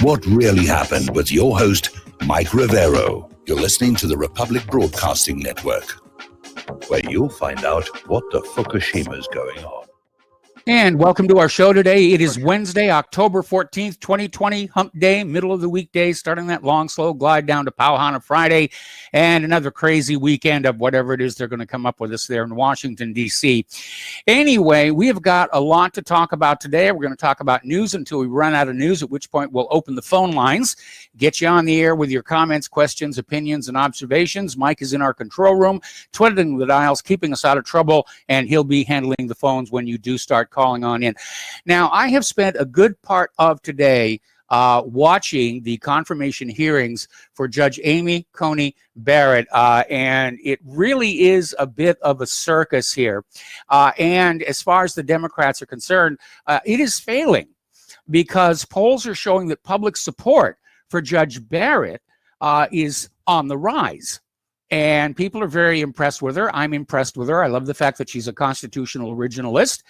What really happened with your host, Mike Rivero. You're listening to the Republic Broadcasting Network, where you'll find out what the Fukushima's going on. And welcome to our show today. It is Wednesday, October 14th, 2020, hump day, middle of the weekday, starting that long, slow glide down to Pauhana Friday, and another crazy weekend of whatever it is they're going to come up with us there in Washington, D.C. Anyway, we have got a lot to talk about today. We're going to talk about news until we run out of news, at which point we'll open the phone lines, get you on the air with your comments, questions, opinions, and observations. Mike is in our control room, twiddling the dials, keeping us out of trouble, and he'll be handling the phones when you do start calling on in. Now, I have spent a good part of today watching the confirmation hearings for Judge Amy Coney Barrett, and it really is a bit of a circus here. And as far as the Democrats are concerned, it is failing because polls are showing that public support for Judge Barrett is on the rise. And people are very impressed with her. I'm impressed with her. I love the fact that she's a constitutional originalist.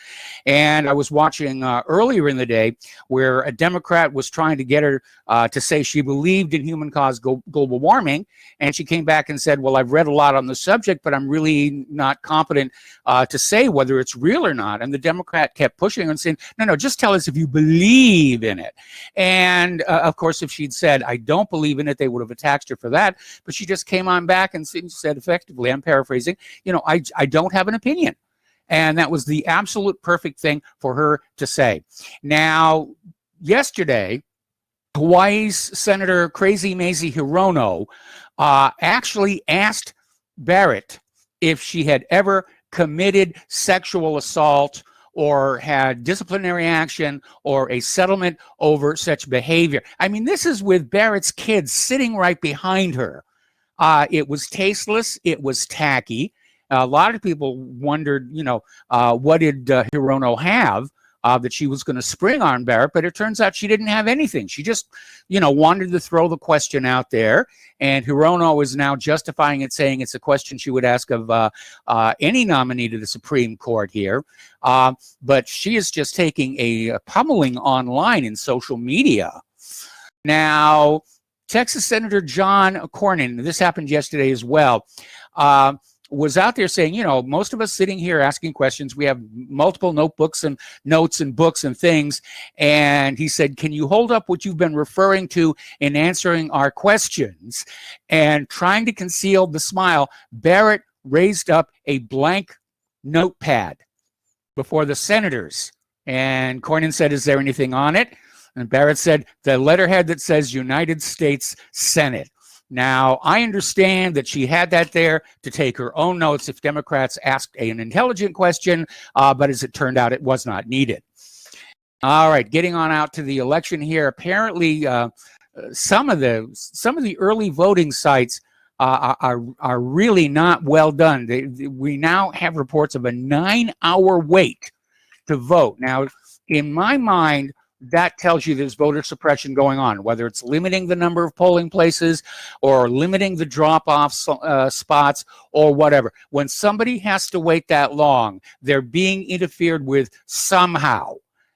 And I was watching earlier in the day where a Democrat was trying to get her to say she believed in human-caused global warming. And she came back and said, well, I've read a lot on the subject, but I'm really not competent to say whether it's real or not. And the Democrat kept pushing and saying, no, just tell us if you believe in it. And, of course, if she'd said, I don't believe in it, they would have attacked her for that. But she just came on back and said effectively, I'm paraphrasing, I don't have an opinion. And that was the absolute perfect thing for her to say. Now, yesterday, Hawaii's Senator Crazy Mazie Hirono actually asked Barrett if she had ever committed sexual assault or had disciplinary action or a settlement over such behavior. I mean, this is with Barrett's kids sitting right behind her. It was tasteless. It was tacky. A lot of people wondered, what did Hirono have that she was going to spring on Barrett? But it turns out she didn't have anything. She just, wanted to throw the question out there. And Hirono is now justifying it, saying it's a question she would ask of any nominee to the Supreme Court here. But she is just taking a pummeling online in social media. Now, Texas Senator John Cornyn, this happened yesterday as well, was out there saying, most of us sitting here asking questions, we have multiple notebooks and notes and books and things. And he said, can you hold up what you've been referring to in answering our questions? And trying to conceal the smile, Barrett raised up a blank notepad before the senators. And Cornyn said, is there anything on it? And Barrett said, the letterhead that says United States Senate. Now, I understand that she had that there to take her own notes if Democrats asked an intelligent question, but as it turned out, it was not needed. All right, getting on out to the election here. Apparently, some of the early voting sites are really not well done. We now have reports of a 9-hour wait to vote. Now, in my mind, that tells you there's voter suppression going on, whether it's limiting the number of polling places or limiting the drop-off spots or whatever. When somebody has to wait that long, they're being interfered with somehow.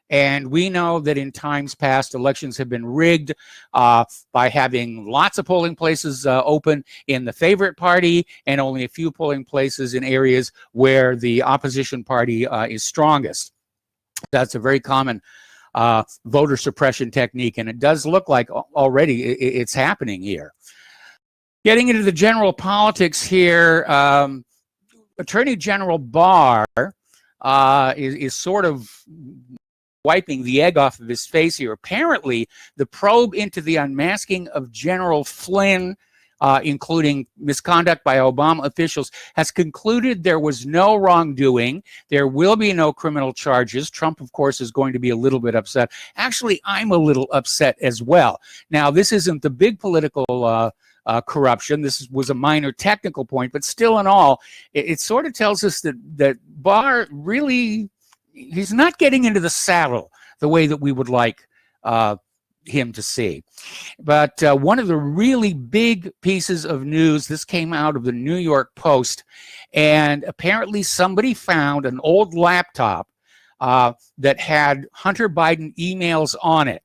And we know that in times past, elections have been rigged by having lots of polling places open in the favorite party and only a few polling places in areas where the opposition party is strongest. That's a very common voter suppression technique, and it does look like already it's happening here. Getting into the general politics here, Attorney General Barr is sort of wiping the egg off of his face here. Apparently, the probe into the unmasking of General Flynn, including misconduct by Obama officials, has concluded there was no wrongdoing. There will be no criminal charges. Trump, of course, is going to be a little bit upset. Actually, I'm a little upset as well. Now, this isn't the big political corruption. This was a minor technical point, but still in all, it sort of tells us that Barr really, he's not getting into the saddle the way that we would like him to see. But one of the really big pieces of news, this came out of the New York Post, and apparently somebody found an old laptop that had Hunter Biden emails on it.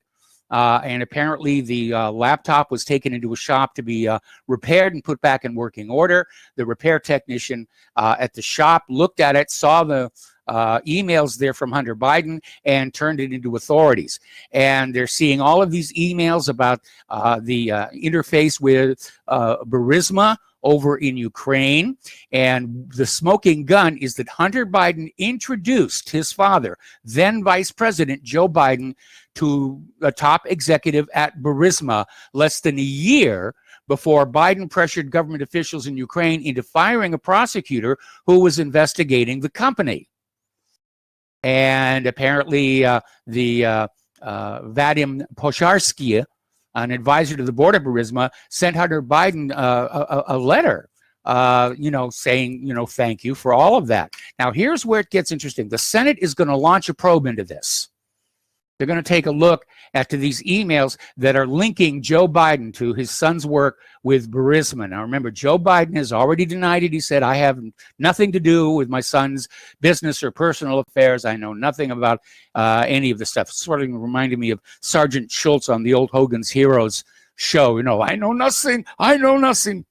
and apparently the laptop was taken into a shop to be repaired and put back in working order. The repair technician at the shop looked at it, saw the emails there from Hunter Biden, and turned it into authorities. And they're seeing all of these emails about the interface with Burisma over in Ukraine. And the smoking gun is that Hunter Biden introduced his father, then Vice President Joe Biden, to a top executive at Burisma less than a year before Biden pressured government officials in Ukraine into firing a prosecutor who was investigating the company. And apparently the Vadim Posharsky, an advisor to the board of Burisma, sent Hunter Biden a letter, saying, thank you for all of that. Now, here's where it gets interesting. The Senate is going to launch a probe into this. They're going to take a look at these emails that are linking Joe Biden to his son's work with Burisma. Now, remember, Joe Biden has already denied it. He said, I have nothing to do with my son's business or personal affairs. I know nothing about any of the stuff. Sort of reminded me of Sergeant Schultz on the old Hogan's Heroes show. I know nothing. I know nothing.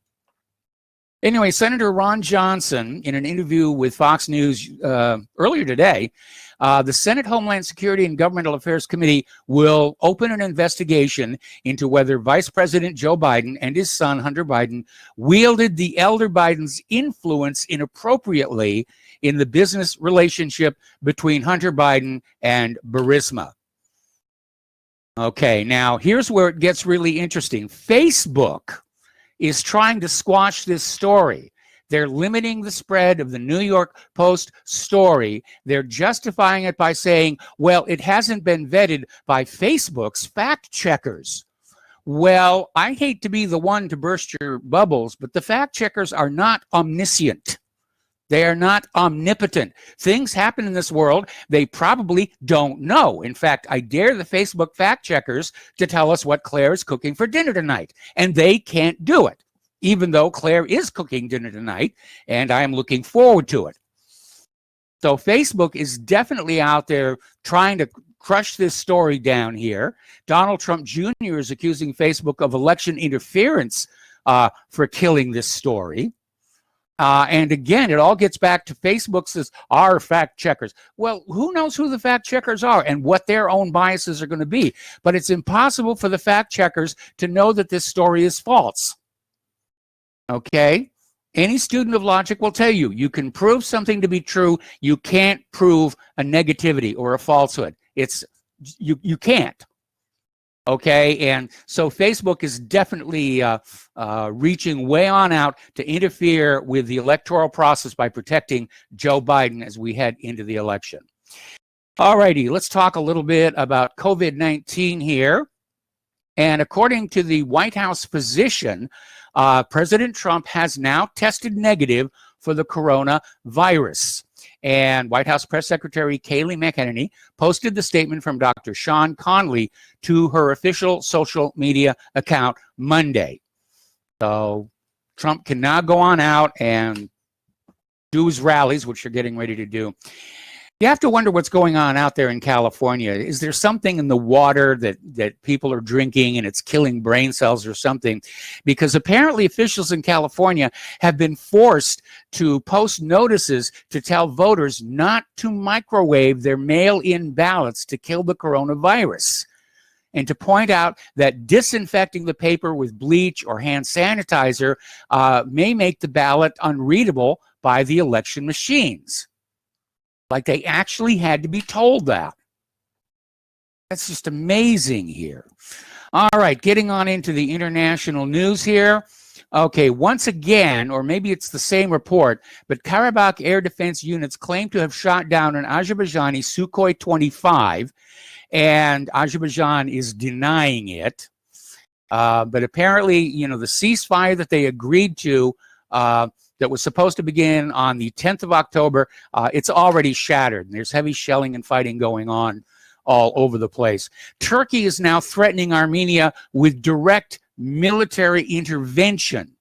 Anyway, Senator Ron Johnson, in an interview with Fox News earlier today, the Senate Homeland Security and Governmental Affairs Committee will open an investigation into whether Vice President Joe Biden and his son, Hunter Biden, wielded the elder Biden's influence inappropriately in the business relationship between Hunter Biden and Burisma. Okay, now here's where it gets really interesting. Facebook is trying to squash this story. They're limiting the spread of the New York Post story. They're justifying it by saying, well, it hasn't been vetted by Facebook's fact checkers. Well, I hate to be the one to burst your bubbles, but the fact checkers are not omniscient. They are not omnipotent. Things happen in this world they probably don't know. In fact, I dare the Facebook fact checkers to tell us what Claire is cooking for dinner tonight, and they can't do it, even though Claire is cooking dinner tonight, and I am looking forward to it. So Facebook is definitely out there trying to crush this story down here. Donald Trump Jr. is accusing Facebook of election interference for killing this story. And again, it all gets back to Facebook says, our fact checkers. Well, who knows who the fact checkers are and what their own biases are going to be? But it's impossible for the fact checkers to know that this story is false. Okay? Any student of logic will tell you, you can prove something to be true. You can't prove a negativity or a falsehood. You can't. Okay, and so Facebook is definitely reaching way on out to interfere with the electoral process by protecting Joe Biden as we head into the election. All righty, let's talk a little bit about COVID-19 here. And according to the White House physician, President Trump has now tested negative for the coronavirus. And White House Press Secretary Kayleigh McEnany posted the statement from Dr. Sean Conley to her official social media account Monday. So Trump can now go on out and do his rallies, which they're getting ready to do. You have to wonder what's going on out there in California. Is there something in the water that people are drinking and it's killing brain cells or something? Because apparently officials in California have been forced to post notices to tell voters not to microwave their mail-in ballots to kill the coronavirus, and to point out that disinfecting the paper with bleach or hand sanitizer may make the ballot unreadable by the election machines. Like they actually had to be told that. That's just amazing here. All right, getting on into the international news here. Okay, once again, or maybe it's the same report, but Karabakh air defense units claim to have shot down an Azerbaijani Sukhoi 25, and Azerbaijan is denying it. But apparently, the ceasefire that they agreed to that was supposed to begin on the 10th of October, it's already shattered. And there's heavy shelling and fighting going on all over the place. Turkey is now threatening Armenia with direct military intervention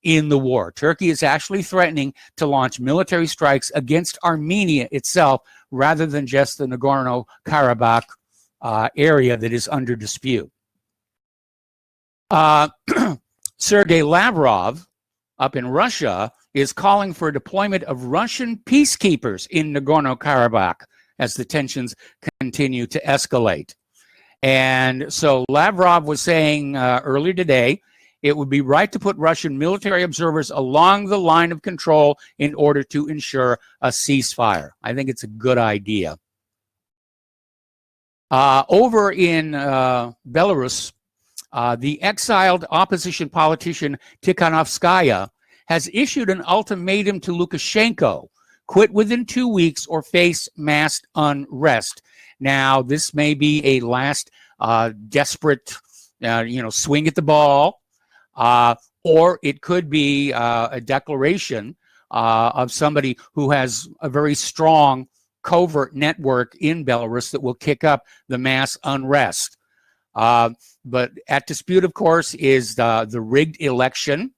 in the war. Turkey is actually threatening to launch military strikes against Armenia itself rather than just the Nagorno-Karabakh area that is under dispute. Sergei Lavrov up in Russia is calling for deployment of Russian peacekeepers in Nagorno-Karabakh as the tensions continue to escalate. And so Lavrov was saying earlier today, it would be right to put Russian military observers along the line of control in order to ensure a ceasefire. I think it's a good idea. Over in Belarus, the exiled opposition politician Tikhanovskaya has issued an ultimatum to Lukashenko: quit within 2 weeks or face mass unrest. Now, this may be a last desperate, swing at the ball, or it could be a declaration of somebody who has a very strong covert network in Belarus that will kick up the mass unrest. But at dispute, of course, is the rigged election.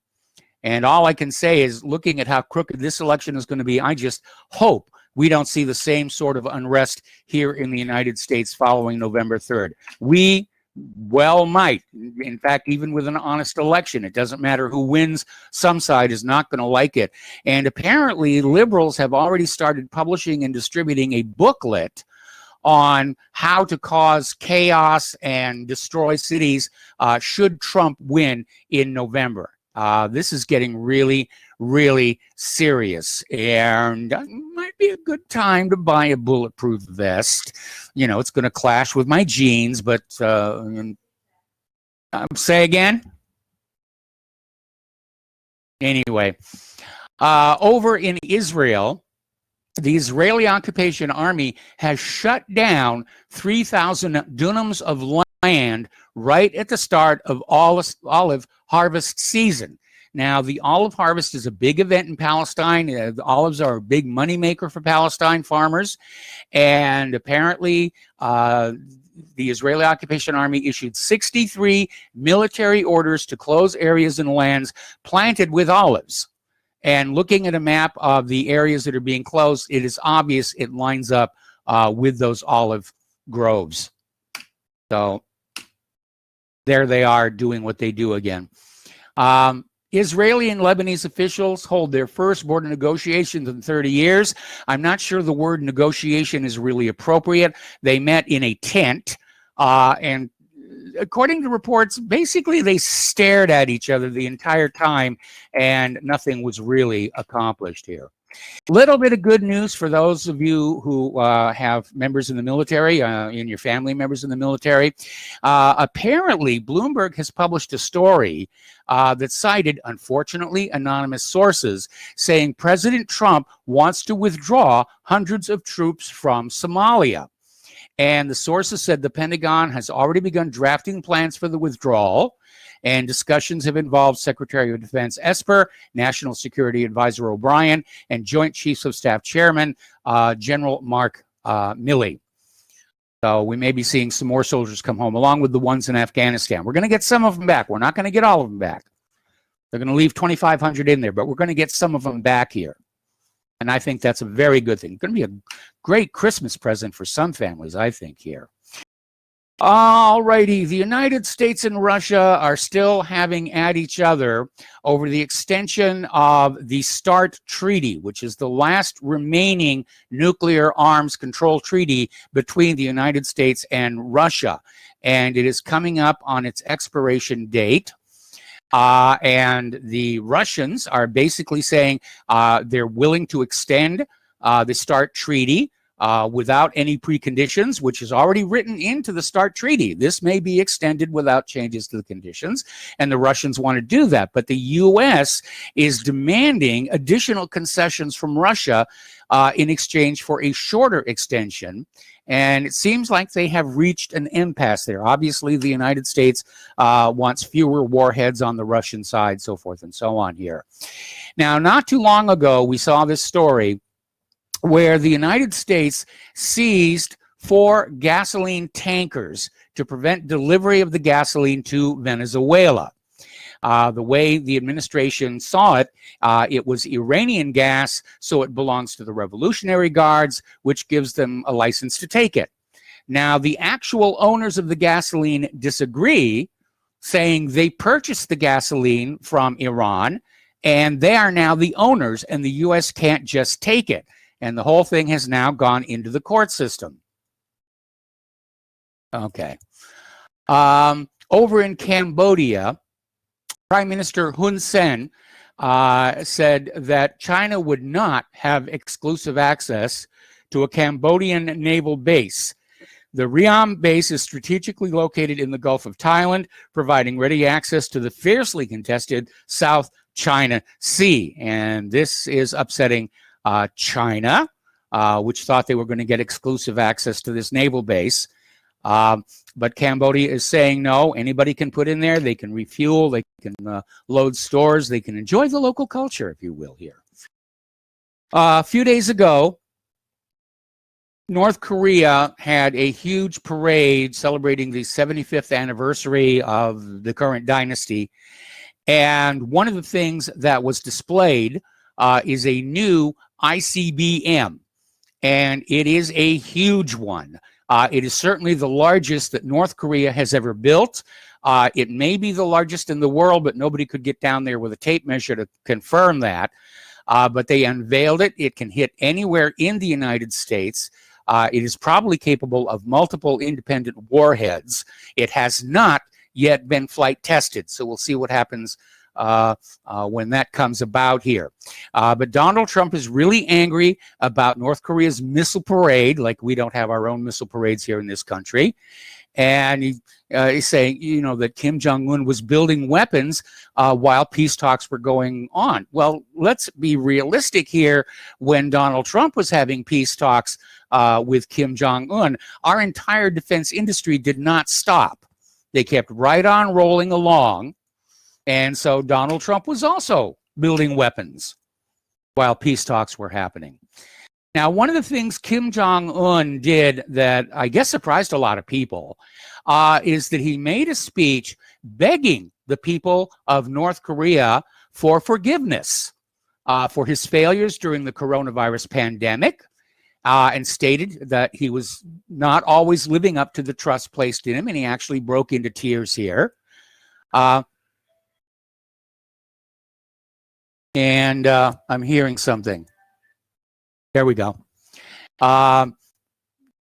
And all I can say is, looking at how crooked this election is going to be, I just hope we don't see the same sort of unrest here in the United States following November 3rd. We well might. In fact, even with an honest election, it doesn't matter who wins. Some side is not going to like it. And apparently, liberals have already started publishing and distributing a booklet on how to cause chaos and destroy cities should Trump win in November. This is getting really, really serious, and it might be a good time to buy a bulletproof vest. It's going to clash with my jeans, but say again? Anyway, over in Israel, the Israeli occupation army has shut down 3,000 dunams of land right at the start of olive harvest season. Now, the olive harvest is a big event in Palestine. The olives are a big moneymaker for Palestine farmers. And apparently, the Israeli occupation army issued 63 military orders to close areas and lands planted with olives. And looking at a map of the areas that are being closed, it is obvious it lines up with those olive groves. So there they are doing what they do again. Israeli and Lebanese officials hold their first border negotiations in 30 years. I'm not sure the word negotiation is really appropriate. They met in a tent, and according to reports, basically they stared at each other the entire time, and nothing was really accomplished here. Little bit of good news for those of you who have members in the military, in your family members in the military. Apparently, Bloomberg has published a story that cited, unfortunately, anonymous sources saying President Trump wants to withdraw hundreds of troops from Somalia. And the sources said the Pentagon has already begun drafting plans for the withdrawal, and discussions have involved Secretary of Defense Esper, National Security Advisor O'Brien, and Joint Chiefs of Staff Chairman General Mark Milley. So we may be seeing some more soldiers come home, along with the ones in Afghanistan. We're going to get some of them back. We're not going to get all of them back. They're going to leave 2,500 in there, but we're going to get some of them back here. And I think that's a very good thing. It's going to be a great Christmas present for some families, I think, here. All righty, the United States and Russia are still having at each other over the extension of the START Treaty, which is the last remaining nuclear arms control treaty between the United States and Russia. And it is coming up on its expiration date. And the Russians are basically saying they're willing to extend the START Treaty without any preconditions, which is already written into the START Treaty. This may be extended without changes to the conditions, and the Russians want to do that. But the U.S. is demanding additional concessions from Russia in exchange for a shorter extension. And it seems like they have reached an impasse there. Obviously, the United States wants fewer warheads on the Russian side, so forth and so on here. Now, not too long ago, we saw this story where the United States seized 4 gasoline tankers to prevent delivery of the gasoline to Venezuela. The way the administration saw it, it was Iranian gas, so it belongs to the Revolutionary Guards, which gives them a license to take it. Now, the actual owners of the gasoline disagree, saying they purchased the gasoline from Iran, and they are now the owners, and the U.S. can't just take it. And the whole thing has now gone into the court system. Okay. Over in Cambodia, Prime Minister Hun Sen said that China would not have exclusive access to a Cambodian naval base. The Ream base is strategically located in the Gulf of Thailand, providing ready access to the fiercely contested South China Sea. And this is upsetting China, which thought they were going to get exclusive access to this naval base. But Cambodia is saying no, anybody can put in there, they can refuel, they can load stores, they can enjoy the local culture, if you will, here. A few days ago, North Korea had a huge parade celebrating the 75th anniversary of the current dynasty. And one of the things that was displayed is a new ICBM. And it is a huge one. It is certainly the largest that North Korea has ever built. It may be the largest in the world, but nobody could get down there with a tape measure to confirm that. But they unveiled it. It can hit anywhere in the United States. It is probably capable of multiple independent warheads. It has not yet been flight tested, so we'll see what happens when that comes about here. But Donald Trump is really angry about North Korea's missile parade, like we don't have our own missile parades here in this country. And he's saying, you know, that Kim Jong-un was building weapons while peace talks were going on. Well, let's be realistic here. When Donald Trump was having peace talks with Kim Jong-un, our entire defense industry did not stop. They kept right on rolling along. And so Donald Trump was also building weapons while peace talks were happening. Now, one of the things Kim Jong-un did that I guess surprised a lot of people is that he made a speech begging the people of North Korea for forgiveness for his failures during the coronavirus pandemic, and stated that he was not always living up to the trust placed in him, and he actually broke into tears here. And I'm hearing something. There we go.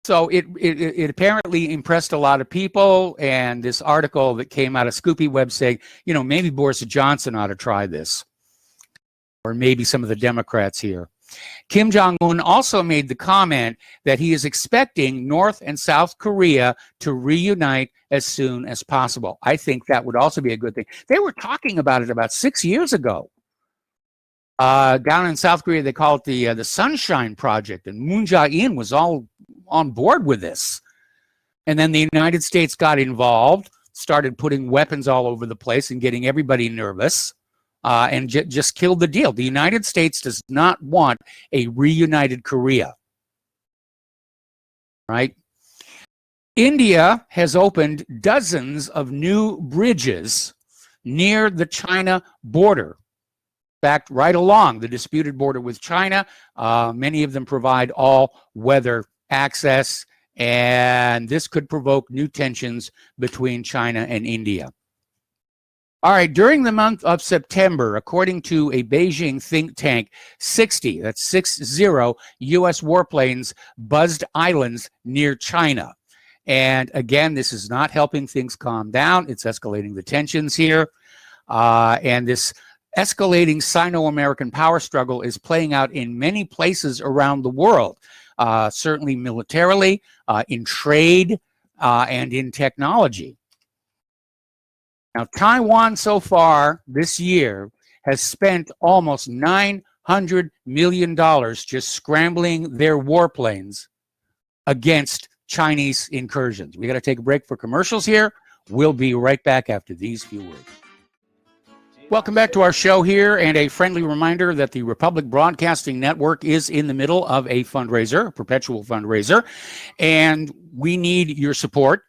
So it apparently impressed a lot of people, and this article that came out of Scoopy Web saying, you know, maybe Boris Johnson ought to try this, or maybe some of the Democrats here. Kim Jong-un also made the comment that he is expecting North and South Korea to reunite as soon as possible. I think that would also be a good thing. They were talking about it about 6 years ago. Down in South Korea, they call it the Sunshine Project, and Moon Jae-in was all on board with this. And then the United States got involved, started putting weapons all over the place and getting everybody nervous, and just killed the deal. The United States does not want a reunited Korea, right? India has opened dozens of new bridges near the China border. In fact, right along the disputed border with China, many of them provide all-weather access, and this could provoke new tensions between China and India. All right, during the month of September, according to a Beijing think tank, 60 U.S. warplanes buzzed islands near China. And again, this is not helping things calm down. It's escalating the tensions here. And this escalating Sino-American power struggle is playing out in many places around the world, certainly militarily, in trade, and in technology. Now, Taiwan so far this year has spent almost $900 million just scrambling their warplanes against Chinese incursions. We got to take a break for commercials here. We'll be right back after these few words. Welcome back to our show here, and a friendly reminder that the Republic Broadcasting Network is in the middle of a fundraiser, a perpetual fundraiser, and we need your support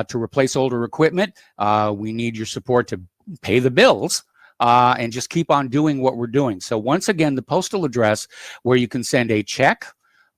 to replace older equipment. We need your support to pay the bills and just keep on doing what we're doing. So once again, the postal address where you can send a check,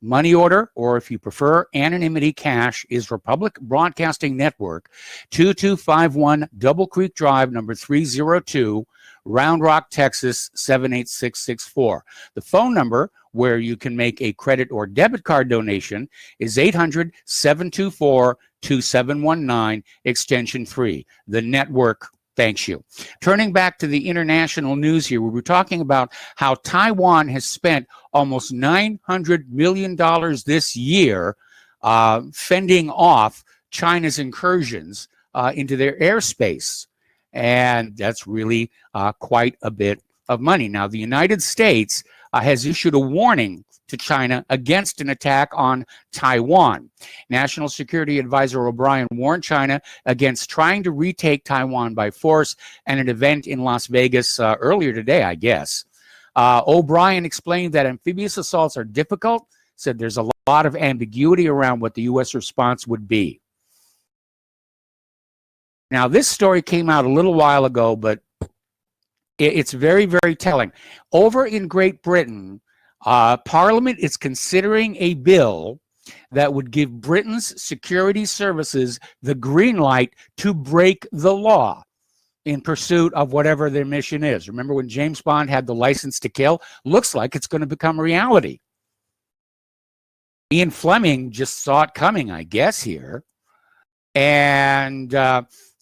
Money order, or if you prefer anonymity, cash, is Republic Broadcasting Network, 2251 Double Creek Drive, number 302, Round Rock, Texas, 78664. The phone number where you can make a credit or debit card donation is 800-724-2719, extension 3. The network thanks you. Turning back to the international news here, we were talking about how Taiwan has spent almost $900 million this year fending off China's incursions into their airspace. And that's really quite a bit of money. Now, the United States has issued a warning to China against an attack on Taiwan. National Security Advisor O'Brien warned China against trying to retake Taiwan by force at an event in Las Vegas earlier today, I guess. O'Brien explained that amphibious assaults are difficult, said there's a lot of ambiguity around what the U.S. response would be. Now, this story came out a little while ago, but it's very, very telling. Over in Great Britain, Parliament is considering a bill that would give Britain's security services the green light to break the law in pursuit of whatever their mission is. Remember when James Bond had the license to kill? Looks like it's going to become reality. Ian Fleming just saw it coming, I guess, here. And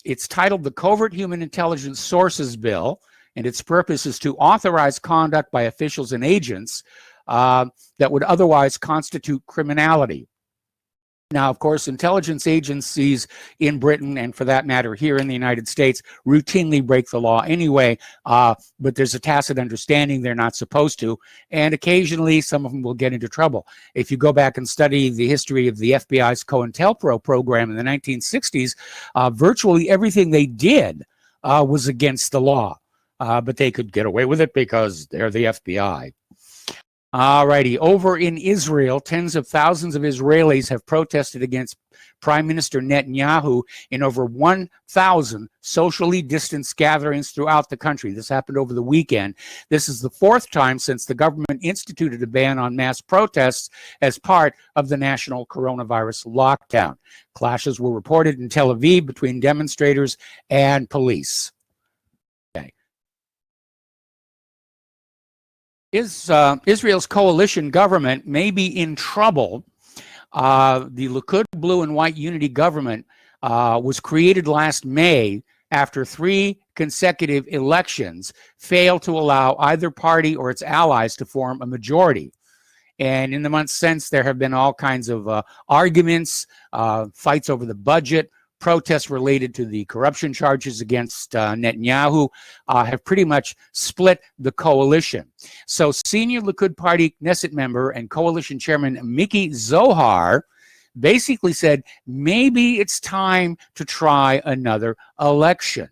it's titled the Covert Human Intelligence Sources Bill, and its purpose is to authorize conduct by officials and agents that would otherwise constitute criminality. Now, of course, intelligence agencies in Britain, and for that matter here in the United States, routinely break the law anyway, but there's a tacit understanding they're not supposed to, and occasionally some of them will get into trouble. If you go back and study the history of the FBI's COINTELPRO program in the 1960s, virtually everything they did was against the law, but they could get away with it because they're the FBI. All righty. Over in Israel, tens of thousands of Israelis have protested against Prime Minister Netanyahu in over 1,000 socially distanced gatherings throughout the country. This happened over the weekend. This is the fourth time since the government instituted a ban on mass protests as part of the national coronavirus lockdown. Clashes were reported in Tel Aviv between demonstrators and police. Israel's coalition government may be in trouble. The Likud blue and white unity government was created last May after 3 consecutive elections failed to allow either party or its allies to form a majority. And in the months since, there have been all kinds of arguments, fights over the budget, protests related to the corruption charges against Netanyahu have pretty much split the coalition. So senior Likud Party Knesset member and coalition chairman Miki Zohar basically said, maybe it's time to try another election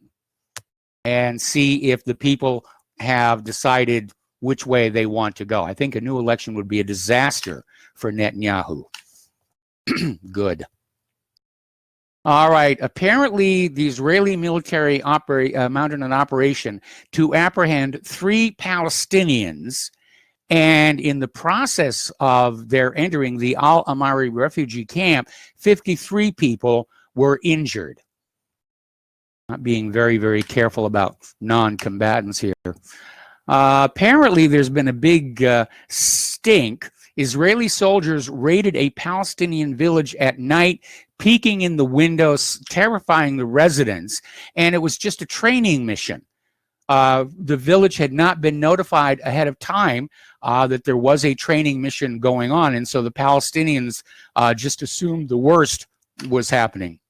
and see if the people have decided which way they want to go. I think a new election would be a disaster for Netanyahu. Good. All right. Apparently, the Israeli military mounted an operation to apprehend 3 Palestinians, and in the process of their entering the Al-Amari refugee camp, 53 people were injured. Not being very, very careful about non-combatants here. Apparently, there's been a big stink. Israeli soldiers raided a Palestinian village at night, peeking in the windows, terrifying the residents, and it was just a training mission. The village had not been notified ahead of time that there was a training mission going on, and so the Palestinians just assumed the worst was happening.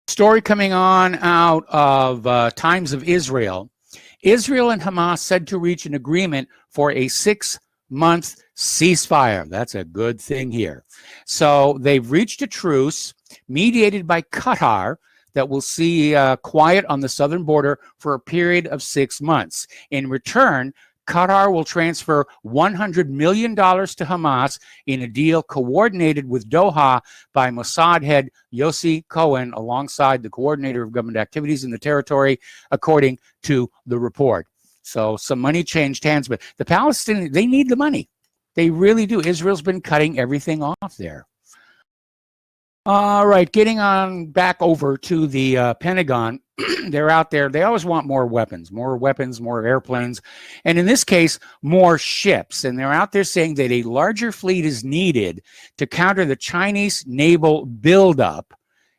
Story coming on out of Times of Israel. Israel and Hamas said to reach an agreement for a 6-month ceasefire. That's a good thing here. So they've reached a truce mediated by Qatar that will see quiet on the southern border for a period of 6 months. In return, Qatar will transfer $100 million to Hamas in a deal coordinated with Doha by Mossad head Yossi Cohen alongside the coordinator of government activities in the territory, according to the report. So some money changed hands, but the Palestinians, they need the money. They really do. Israel's been cutting everything off there. All right, getting on back over to the Pentagon. They're out there. They always want more weapons, more airplanes, and in this case, more ships. And they're out there saying that a larger fleet is needed to counter the Chinese naval buildup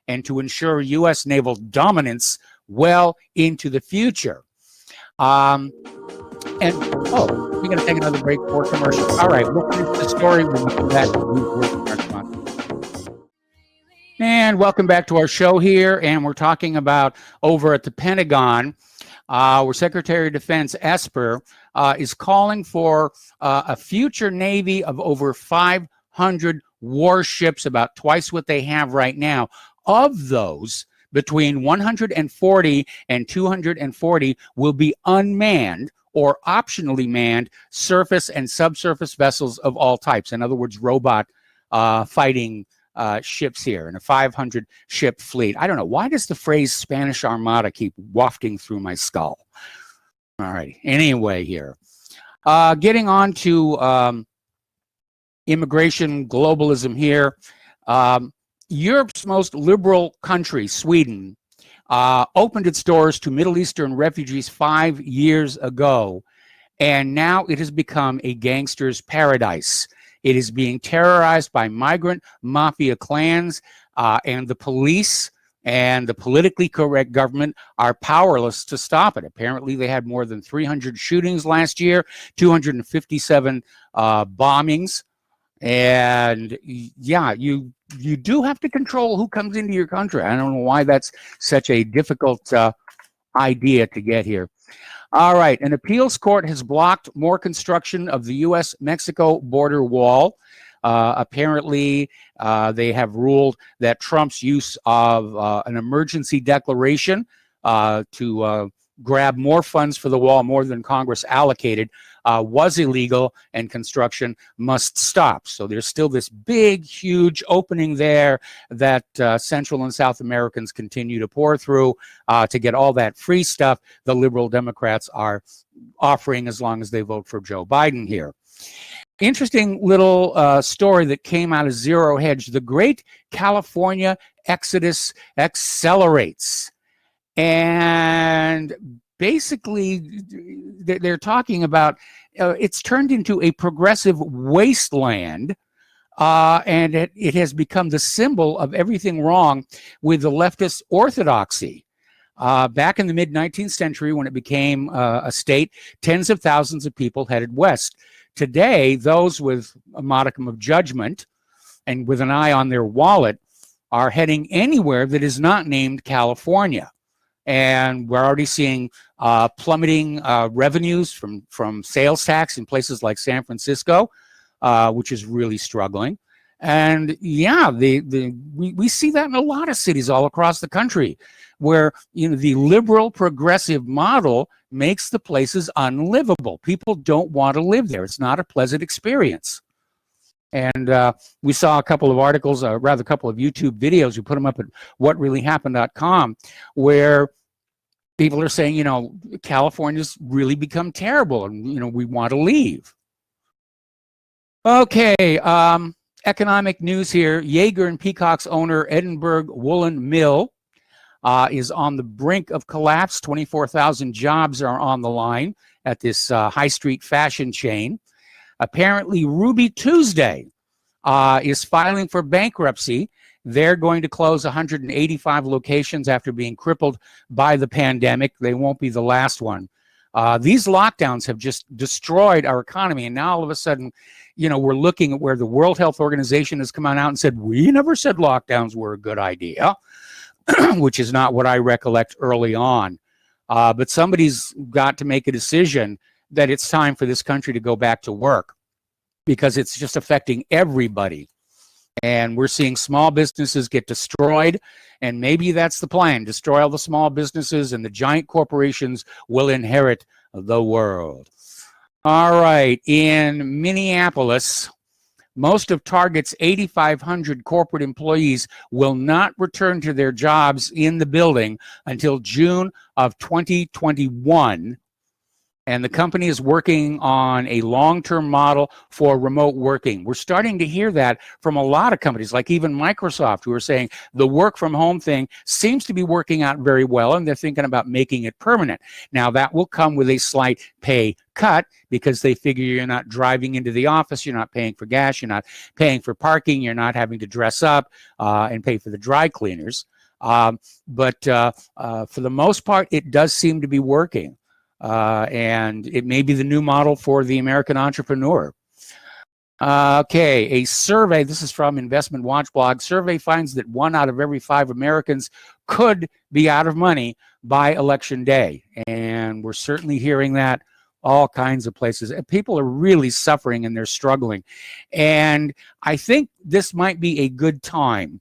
and to ensure U.S. naval dominance well into the future. We're going to take another break for commercial. All right, we'll finish the story when we come back. And welcome back to our show here, and we're talking about over at the Pentagon, where Secretary of Defense Esper is calling for a future Navy of over 500 warships, about twice what they have right now. Of those, between 140 and 240 will be unmanned or optionally manned surface and subsurface vessels of all types. In other words, robot fighting ships here in a 500 ship fleet. I don't know. Why does the phrase Spanish Armada keep wafting through my skull? All right. Anyway, here. Getting on to immigration globalism here. Europe's most liberal country, Sweden, opened its doors to Middle Eastern refugees 5 years ago, and now it has become a gangster's paradise. It is being terrorized by migrant mafia clans, and the police and the politically correct government are powerless to stop it. Apparently, they had more than 300 shootings last year, 257 bombings, and yeah, you do have to control who comes into your country. I don't know why that's such a difficult idea to get here. All right, an appeals court has blocked more construction of the U.S.-Mexico border wall. Apparently, they have ruled that Trump's use of an emergency declaration to grab more funds for the wall, more than Congress allocated, was illegal, and construction must stop. So there's still this big, huge opening there that Central and South Americans continue to pour through to get all that free stuff the liberal Democrats are offering as long as they vote for Joe Biden here. Interesting little story that came out of Zero Hedge. The great California exodus accelerates. And basically, they're talking about it's turned into a progressive wasteland, and it has become the symbol of everything wrong with the leftist orthodoxy. Back in the mid-19th century, when it became a state, tens of thousands of people headed west. Today, those with a modicum of judgment and with an eye on their wallet are heading anywhere that is not named California. And we're already seeing plummeting revenues from sales tax in places like San Francisco, which is really struggling. And yeah, we see that in a lot of cities all across the country, where the liberal progressive model makes the places unlivable. People don't want to live there. It's not a pleasant experience. And we saw a couple of articles, rather a couple of YouTube videos. We put them up at whatreallyhappened.com, where people are saying, California's really become terrible, and we want to leave. Okay, economic news here. Jaeger and Peacock's owner, Edinburgh Woolen Mill, is on the brink of collapse. 24,000 jobs are on the line at this high street fashion chain. Apparently, Ruby Tuesday is filing for bankruptcy. They're going to close 185 locations after being crippled by the pandemic. They won't be the last one. These lockdowns have just destroyed our economy. And now all of a sudden, we're looking at where the World Health Organization has come out and said, we never said lockdowns were a good idea, which is not what I recollect early on. But somebody's got to make a decision that it's time for this country to go back to work, because it's just affecting everybody. And we're seeing small businesses get destroyed, and maybe that's the plan. Destroy all the small businesses, and the giant corporations will inherit the world. All right, in Minneapolis, most of Target's 8,500 corporate employees will not return to their jobs in the building until June of 2021. And the company is working on a long-term model for remote working. We're starting to hear that from a lot of companies, like even Microsoft, who are saying the work from home thing seems to be working out very well, and they're thinking about making it permanent. Now, that will come with a slight pay cut because they figure you're not driving into the office, you're not paying for gas, you're not paying for parking, you're not having to dress up and pay for the dry cleaners. But for the most part, it does seem to be working. And it may be the new model for the American entrepreneur. Okay, a survey, this is from Investment Watch blog, survey finds that 1 out of every 5 Americans could be out of money by election day. And we're certainly hearing that all kinds of places. People are really suffering and they're struggling. And I think this might be a good time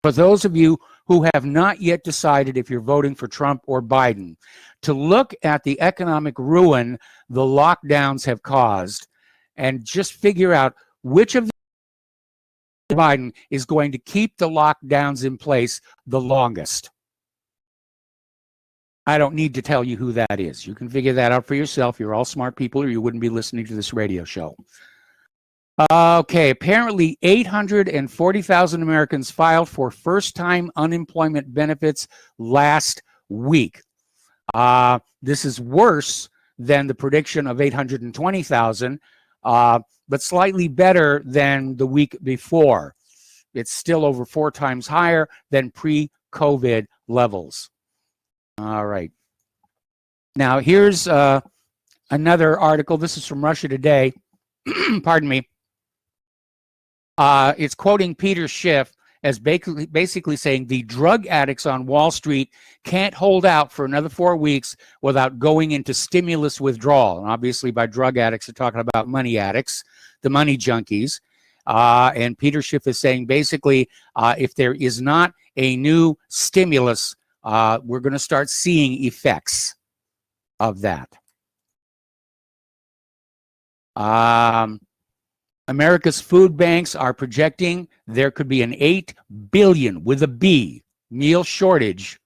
for those of you who have not yet decided if you're voting for Trump or Biden to look at the economic ruin the lockdowns have caused and just figure out which of Biden is going to keep the lockdowns in place the longest. I don't need to tell you who that is. You can figure that out for yourself. You're all smart people, or you wouldn't be listening to this radio show. Okay, apparently 840,000 Americans filed for first-time unemployment benefits last week. This is worse than the prediction of 820,000, but slightly better than the week before. It's still over 4 times higher than pre-COVID levels. All right. Now, here's another article. This is from Russia Today. Pardon me. It's quoting Peter Schiff as basically saying the drug addicts on Wall Street can't hold out for another 4 weeks without going into stimulus withdrawal. And obviously, by drug addicts, they're talking about money addicts, the money junkies. And Peter Schiff is saying basically, if there is not a new stimulus, we're going to start seeing effects of that. America's food banks are projecting there could be an 8 billion, with a B, meal shortage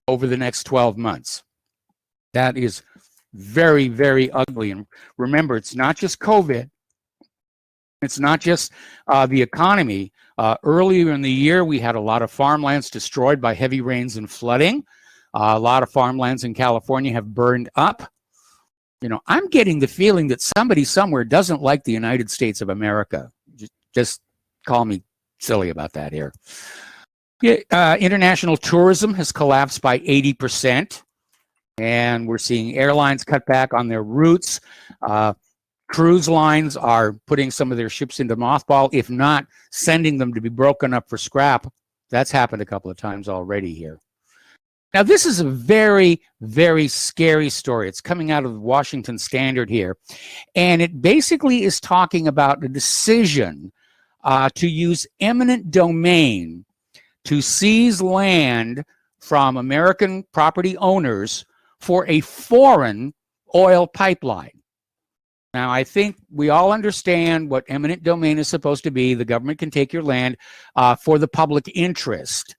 over the next 12 months. That is very, very ugly. And remember, it's not just COVID. It's not just the economy. Earlier in the year, we had a lot of farmlands destroyed by heavy rains and flooding. A lot of farmlands in California have burned up. You know, I'm getting the feeling that somebody somewhere doesn't like the United States of America. Just call me silly about that here. International tourism has collapsed by 80%, and we're seeing airlines cut back on their routes. Cruise lines are putting some of their ships into mothball, if not sending them to be broken up for scrap. That's happened a couple of times already here. Now, this is a very, very scary story. It's coming out of the Washington Standard here. And it basically is talking about the decision to use eminent domain to seize land from American property owners for a foreign oil pipeline. Now, I think we all understand what eminent domain is supposed to be. The government can take your land for the public interest.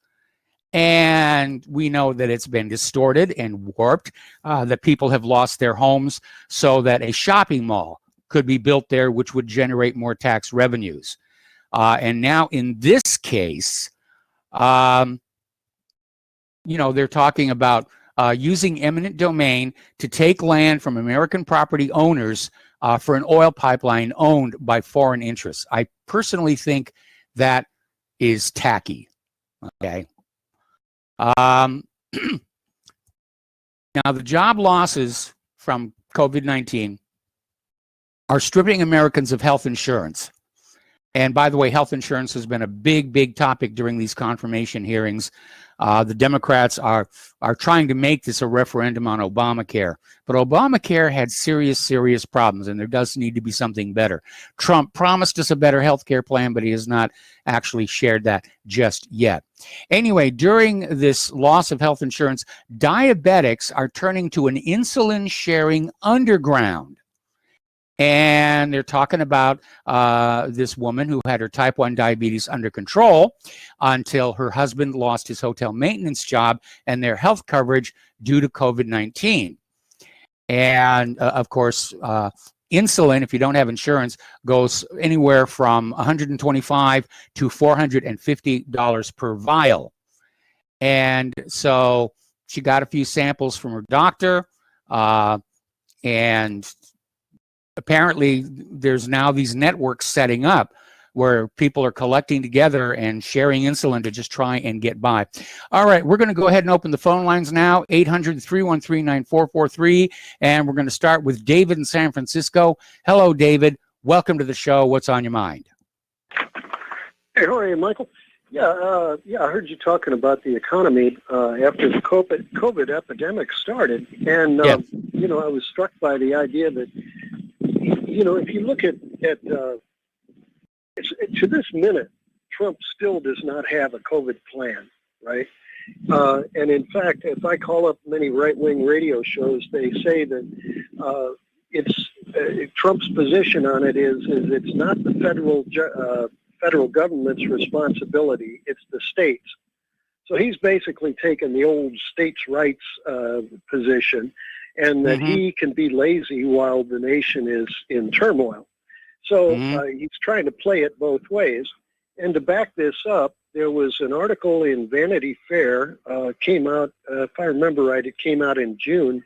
And we know that it's been distorted and warped, that people have lost their homes so that a shopping mall could be built there, which would generate more tax revenues. And now in this case, you know, they're talking about using eminent domain to take land from American property owners for an oil pipeline owned by foreign interests. I personally think that is tacky, okay? Now, the job losses from COVID-19 are stripping Americans of health insurance. And by the way, health insurance has been a big, big topic during these confirmation hearings. The Democrats are trying to make this a referendum on Obamacare. But Obamacare had serious, serious problems, and there does need to be something better. Trump promised us a better health care plan, but he has not actually shared that just yet. Anyway, during this loss of health insurance, diabetics are turning to an insulin-sharing underground. And they're talking about this woman who had her type 1 diabetes under control until her husband lost his hotel maintenance job and their health coverage due to COVID-19. And of course, insulin, if you don't have insurance, goes anywhere from $125 to $450 per vial. And so she got a few samples from her doctor, and apparently there's now these networks setting up where people are collecting together and sharing insulin to just try and get by. All right, we're going to go ahead and open the phone lines now, 800-313-9443, and we're going to start with David in San Francisco. Hello, David. Welcome to the show. What's on your mind? Hey, how are you, Michael? I heard you talking about the economy after the COVID epidemic started, and Yes. I was struck by the idea that if you look at to this minute, Trump still does not have a COVID plan, right? And in fact, if I call up many right-wing radio shows, they say that it's Trump's position on it is it's not the federal government's responsibility, it's the states. So he's basically taken the old states' rights position, and that he can be lazy while the nation is in turmoil. So he's trying to play it both ways. And to back this up, there was an article in Vanity Fair, came out, if I remember right, it came out in June.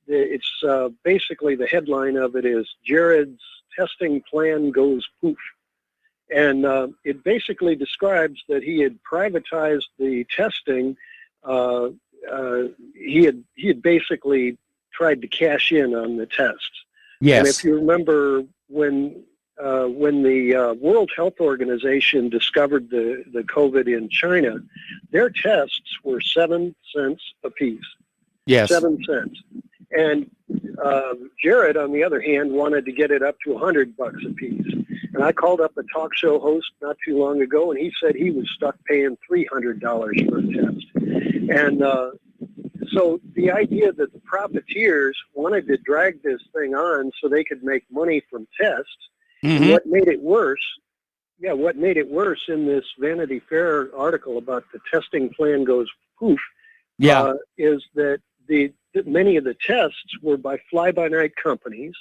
It's basically the headline of it is Jared's testing plan goes poof. And it basically describes that he had privatized the testing. He had basically tried to cash in on the tests. Yes. And if you remember when the World Health Organization discovered the COVID in China, their tests were 7 cents a piece. Yes. 7 cents. And Jared, on the other hand, wanted to get it up to $100 a piece. And I called up a talk show host not too long ago, and he said he was stuck paying $300 for a test. And so the idea that the profiteers wanted to drag this thing on so they could make money from tests, and what made it worse in this Vanity Fair article about the testing plan goes poof, is that many of the tests were by fly-by-night companies.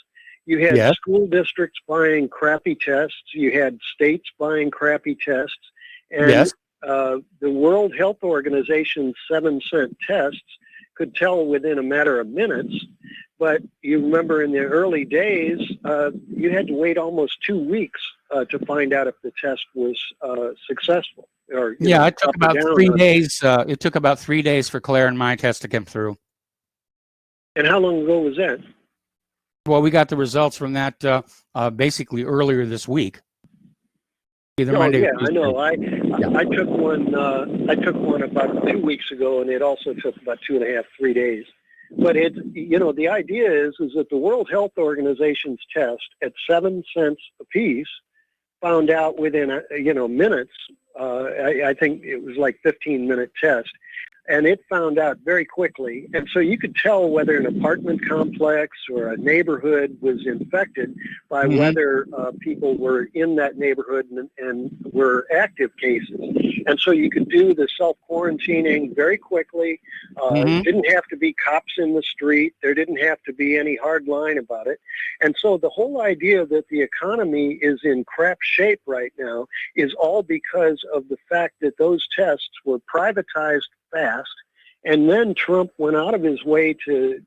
You had school districts buying crappy tests. You had states buying crappy tests. And the World Health Organization's 7-cent tests could tell within a matter of minutes. But you remember in the early days, you had to wait almost 2 weeks to find out if the test was successful. Or, it took about 3 days. It took about 3 days for Claire and my test to come through. And how long ago was that? Well, we got the results from that basically earlier this week. Either Monday or Tuesday. I know. I took one. I took one about 2 weeks ago, and it also took about 2.5, 3 days. But the idea is that the World Health Organization's test at 7 cents a piece found out within minutes. I think it was like 15-minute test. And it found out very quickly. And so you could tell whether an apartment complex or a neighborhood was infected by whether people were in that neighborhood and were active cases. And so you could do the self-quarantining very quickly. Didn't have to be cops in the street. There didn't have to be any hard line about it. And so the whole idea that the economy is in crap shape right now is all because of the fact that those tests were privatized fast, and then Trump went out of his way to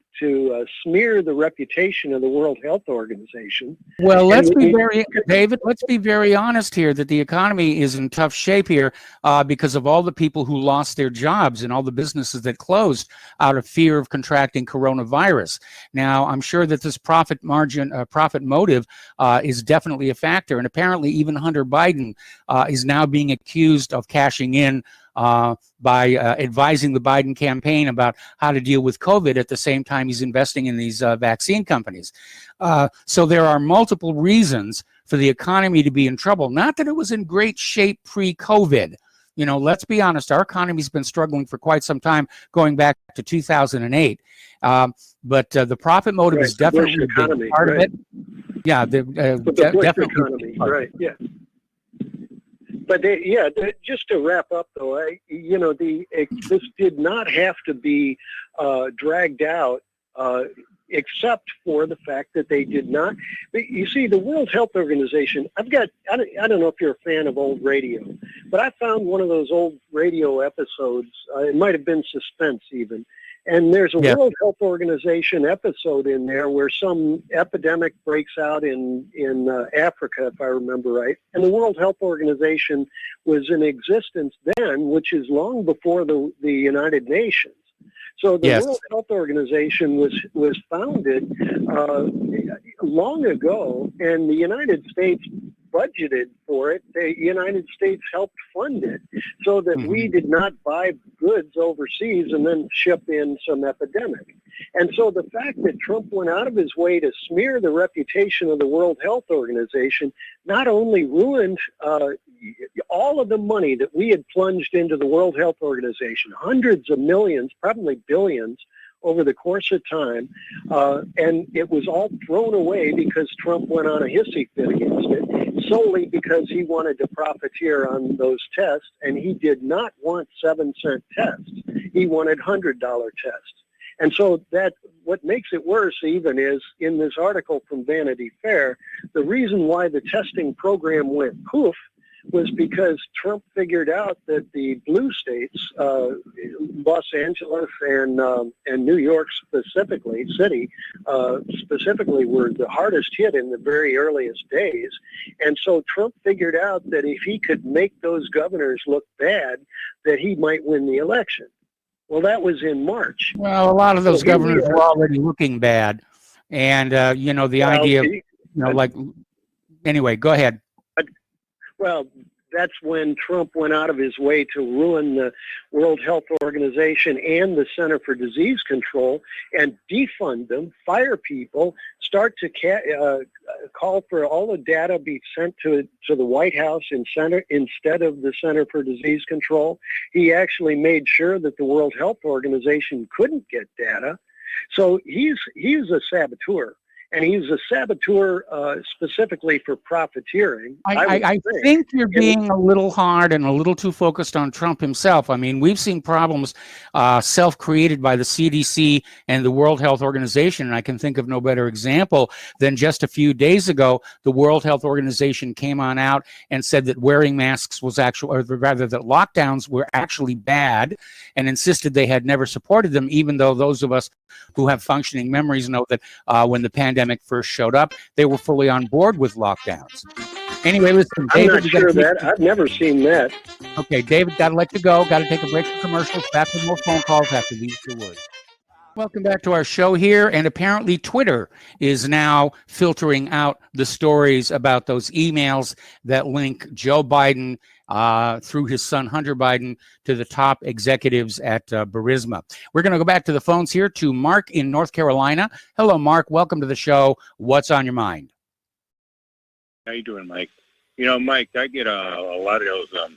smear the reputation of the World Health Organization. Well, David, let's be very honest here that the economy is in tough shape here because of all the people who lost their jobs and all the businesses that closed out of fear of contracting coronavirus. Now, I'm sure that this profit motive is definitely a factor, and apparently even Hunter Biden is now being accused of cashing in by advising the Biden campaign about how to deal with COVID at the same time he's investing in these vaccine companies. So there are multiple reasons for the economy to be in trouble. Not that it was in great shape pre-COVID. Let's be honest, our economy's been struggling for quite some time, going back to 2008. But the profit motive is definitely a big part of it. Yeah, definitely economy, right? Yeah. But just to wrap up, though, this did not have to be dragged out except for the fact that they did not. But you see, the World Health Organization, I don't know if you're a fan of old radio, but I found one of those old radio episodes, it might have been Suspense even, and there's a World Health Organization episode in there where some epidemic breaks out in Africa, if I remember right. And the World Health Organization was in existence then, which is long before the United Nations. So the World Health Organization was founded long ago, and the United States budgeted for it. The United States helped fund it so that we did not buy goods overseas and then ship in some epidemic. And so the fact that Trump went out of his way to smear the reputation of the World Health Organization not only ruined all of the money that we had plunged into the World Health Organization, hundreds of millions, probably billions, over the course of time, and it was all thrown away because Trump went on a hissy fit against it, solely because he wanted to profiteer on those tests, and he did not want 7-cent tests. He wanted $100 tests. And so that what makes it worse even is in this article from Vanity Fair, the reason why the testing program went poof was because Trump figured out that the blue states, Los Angeles and New York specifically, specifically, were the hardest hit in the very earliest days. And so Trump figured out that if he could make those governors look bad, that he might win the election. Well, that was in March. Well, a lot of those governors were already looking bad. And, the idea of, anyway, go ahead. Well, that's when Trump went out of his way to ruin the World Health Organization and the Center for Disease Control and defund them, fire people, start to call for all the data be sent to the White House instead of the Center for Disease Control. He actually made sure that the World Health Organization couldn't get data. So he's a saboteur. And he's a saboteur specifically for profiteering. I think you're being a little hard and a little too focused on Trump himself. I mean, we've seen problems self-created by the CDC and the World Health Organization, and I can think of no better example than just a few days ago, the World Health Organization came on out and said that wearing masks was actually, or rather that lockdowns were actually bad, and insisted they had never supported them, even though those of us who have functioning memories know that when the pandemic first showed up, they were fully on board with lockdowns. Anyway, listen, David, I'm not sure that. I've never seen that. Okay, David, got to let you go. Got to take a break for commercials. Back with more phone calls after these two words. Welcome back to our show here. And apparently Twitter is now filtering out the stories about those emails that link Joe Biden through his son Hunter Biden to the top executives at Burisma. We're going to go back to the phones here to Mark in North Carolina. Hello, Mark. Welcome to the show. What's on your mind? How you doing, Mike? Mike, I get a lot of those, what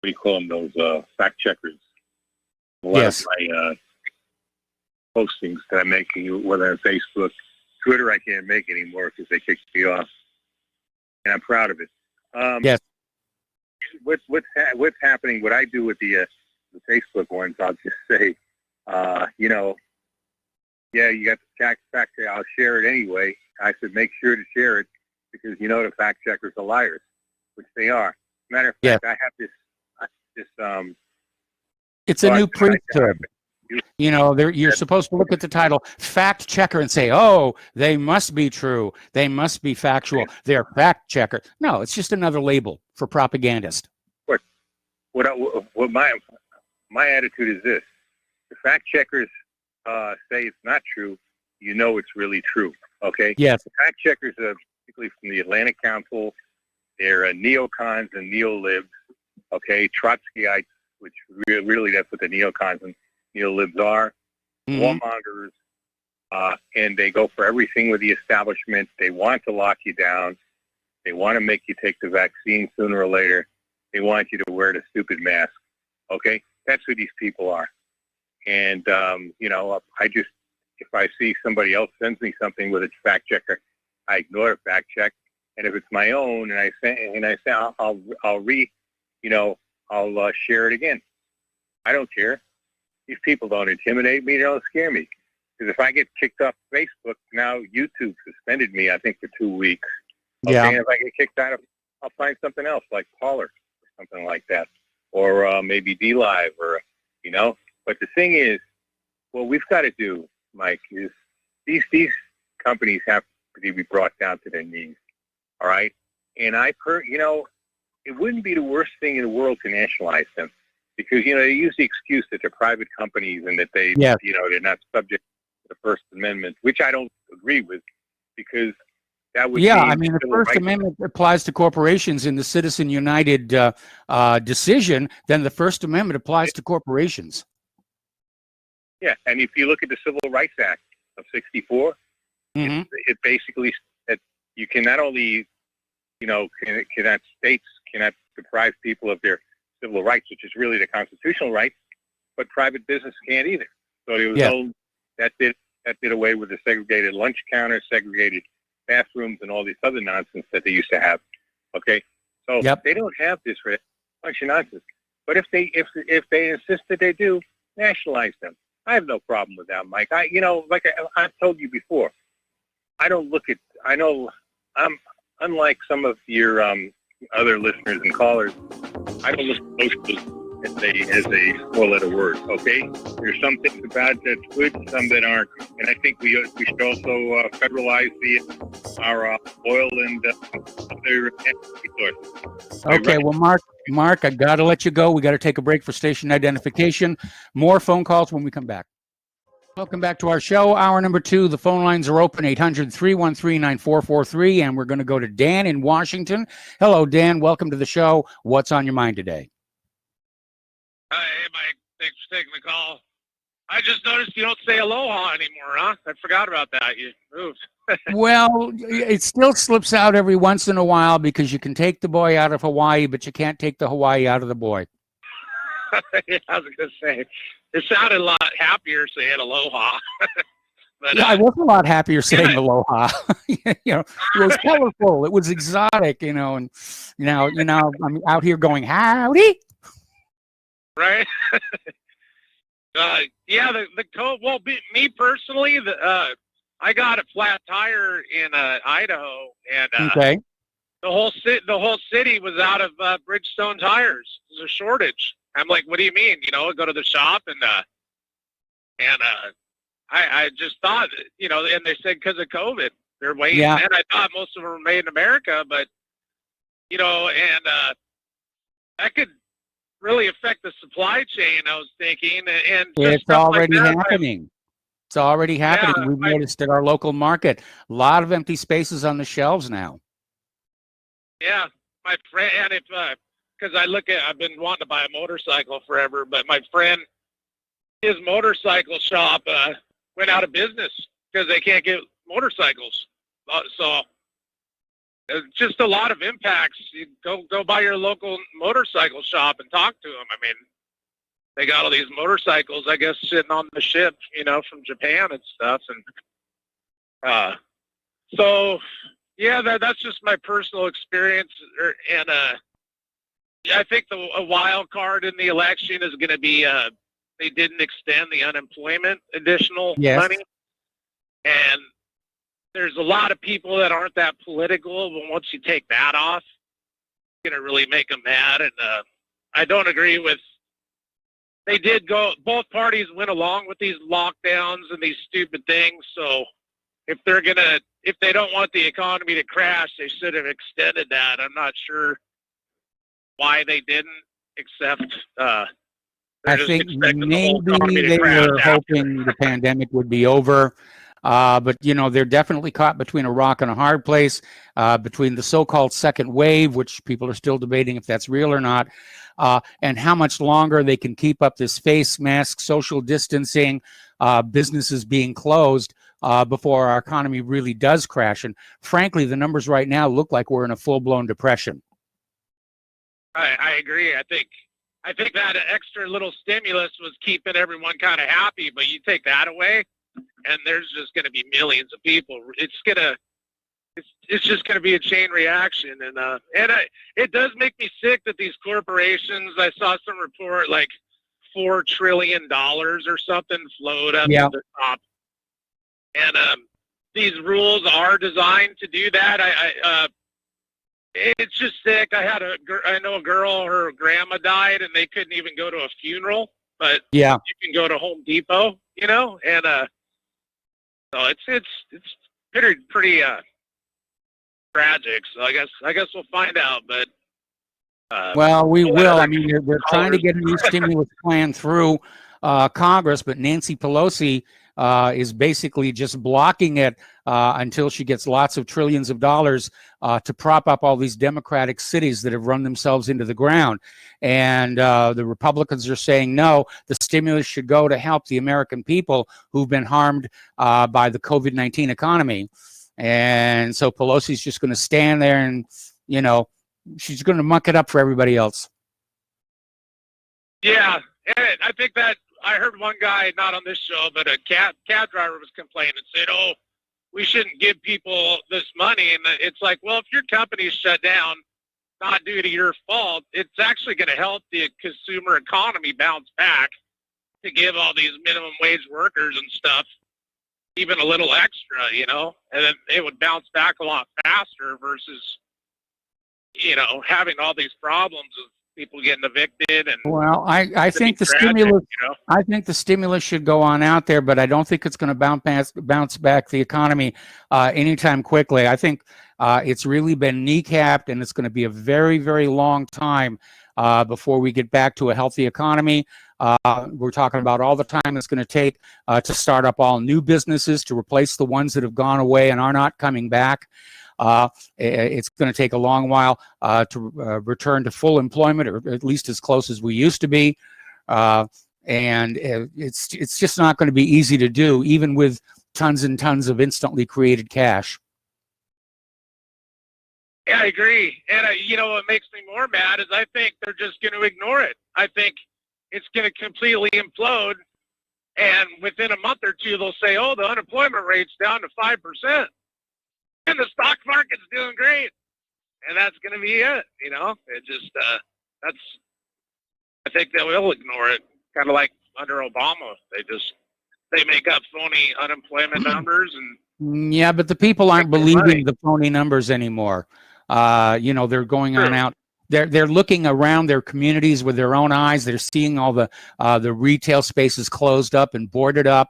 do you call them, those fact checkers. A lot of my postings that I'm making, whether on Facebook, Twitter, I can't make anymore because they kicked me off. And I'm proud of it. Yes. What's happening? What I do with the Facebook ones, I'll just say, you got the fact checker. I'll share it anyway. I said make sure to share it because the fact checkers are liars, which they are. Matter of fact, I have this. It's a new priesthood. You're supposed to look at the title, fact checker, and say, oh, they must be true. They must be factual. They're fact checker. No, it's just another label for propagandist. What my attitude is this: the fact checkers say it's not true. It's really true. Okay. Yes. The fact checkers are particularly from the Atlantic Council. They're neocons and neolibs. Okay, Trotskyites, which really that's what the neocons and neolibs are. Warmongers, and they go for everything with the establishment. They want to lock you down. They want to make you take the vaccine sooner or later. They want you to wear the stupid mask. Okay, that's who these people are. And if I see somebody else sends me something with a fact checker, I ignore the fact check. And if it's my own, and I say I'll share it again. I don't care. These people don't intimidate me. They don't scare me. Because if I get kicked off Facebook, now YouTube suspended me, I think, for 2 weeks. Okay, Yeah. and if I get kicked out, I'll find something else like Parler or something like that, or maybe DLive, or But the thing is, what we've got to do, Mike, is these companies have to be brought down to their knees. All right, and it wouldn't be the worst thing in the world to nationalize them, because they use the excuse that they're private companies and that they're not subject to the First Amendment, which I don't agree with, because that would Yeah, mean I mean, the First Amendment applies to corporations in the Citizen United decision. Then the First Amendment applies to corporations. Yeah, and if you look at the Civil Rights Act of '64, it basically said you can not only, states cannot deprive people of their civil rights, which is really the constitutional rights, but private business can't either. So there was that did away with the segregated lunch counters, segregated bathrooms, and all this other nonsense that they used to have. Okay, so they don't have this for a bunch of nonsense. But if they insist that they do, nationalize them. I have no problem with that, Mike. Like I've told you before, I'm unlike some of your other listeners and callers. I don't look at socialism as a four-letter word. Okay, there's some things about it that's good, some that aren't, and I think we should also federalize our oil and other resources. Okay, well, Mark, I got to let you go. We got to take a break for station identification. More phone calls when we come back. Welcome back to our show. Hour number 2. The phone lines are open, 800-313-9443, and we're going to go to Dan in Washington. Hello, Dan. Welcome to the show. What's on your mind today? Hey, Mike. Thanks for taking the call. I just noticed you don't say aloha anymore, huh? I forgot about that. You moved. Well, it still slips out every once in a while, because you can take the boy out of Hawaii, but you can't take the Hawaii out of the boy. Yeah, I was going to say, it sounded a lot happier saying aloha. But, yeah, I was a lot happier saying aloha. It was colorful. It was exotic, and now, I'm out here going, howdy. Right? The code. Well, me personally, I got a flat tire in Idaho, and okay. the whole city was out of Bridgestone tires. There's a shortage. I'm like, what do you mean? Go to the shop and I just thought, and they said because of COVID, they're waiting. Yeah. And I thought most of them were made in America, but that could really affect the supply chain. I was thinking, and it's already like happening. It's already happening. Yeah, We've noticed at our local market, a lot of empty spaces on the shelves now. Yeah, my friend, and because I've been wanting to buy a motorcycle forever, but my friend, his motorcycle shop went out of business because they can't get motorcycles. So just a lot of impacts. You go by your local motorcycle shop and talk to them. I mean, they got all these motorcycles, I guess, sitting on the ship, from Japan and stuff. And so, yeah, that's just my personal experience. And I think a wild card in the election is going to be they didn't extend the unemployment additional money. And there's a lot of people that aren't that political, but once you take that off, it's going to really make them mad. And I don't agree with, both parties went along with these lockdowns and these stupid things. So if they don't want the economy to crash, they should have extended that. I'm not sure why they didn't, except I think maybe they were hoping the pandemic would be over. But, they're definitely caught between a rock and a hard place, between the so-called second wave, which people are still debating if that's real or not, and how much longer they can keep up this face mask, social distancing, businesses being closed before our economy really does crash. And frankly, the numbers right now look like we're in a full-blown depression. I agree. I think that extra little stimulus was keeping everyone kind of happy, but you take that away, and there's just going to be millions of people. It's just going to be a chain reaction, and it does make me sick that these corporations. I saw some report like $4 trillion or something float up to the top, And these rules are designed to do that. It's just sick. I know a girl, her grandma died, and they couldn't even go to a funeral, but Yeah. you can go to Home Depot, and so it's pretty tragic. So I guess we'll find out, but Well, we will. I mean, they're trying to get a new stimulus plan through Congress, but Nancy Pelosi is basically just blocking it until she gets lots of trillions of dollars to prop up all these Democratic cities that have run themselves into the ground. And the Republicans are saying, no, the stimulus should go to help the American people who've been harmed by the COVID-19 economy. And so Pelosi's just going to stand there and, she's going to muck it up for everybody else. Yeah, and I think that I heard one guy, not on this show, but a cab driver was complaining and said, "Oh, we shouldn't give people this money." And it's like, well, if your company's shut down, not due to your fault, it's actually going to help the consumer economy bounce back to give all these minimum wage workers and stuff even a little extra, and then it would bounce back a lot faster versus having all these problems of people getting evicted. And well, I think the stimulus, I think the stimulus should go on out there, but I don't think it's going to bounce back the economy anytime quickly. I think it's really been kneecapped, and it's going to be a very, very long time before we get back to a healthy economy. We're talking about all the time it's going to take to start up all new businesses to replace the ones that have gone away and are not coming back. It's going to take a long while to return to full employment, or at least as close as we used to be. And it's just not going to be easy to do, even with tons and tons of instantly created cash. Yeah, I agree. And what makes me more mad is I think they're just going to ignore it. I think it's going to completely implode, and within a month or two, they'll say, "Oh, the unemployment rate's down to 5%. And the stock market's doing great," and that's going to be it. It just I think they will ignore it, kind of like under Obama. They make up phony unemployment numbers, and yeah, but the people aren't believing the phony numbers anymore. They're going on out. They're looking around their communities with their own eyes. They're seeing all the retail spaces closed up and boarded up.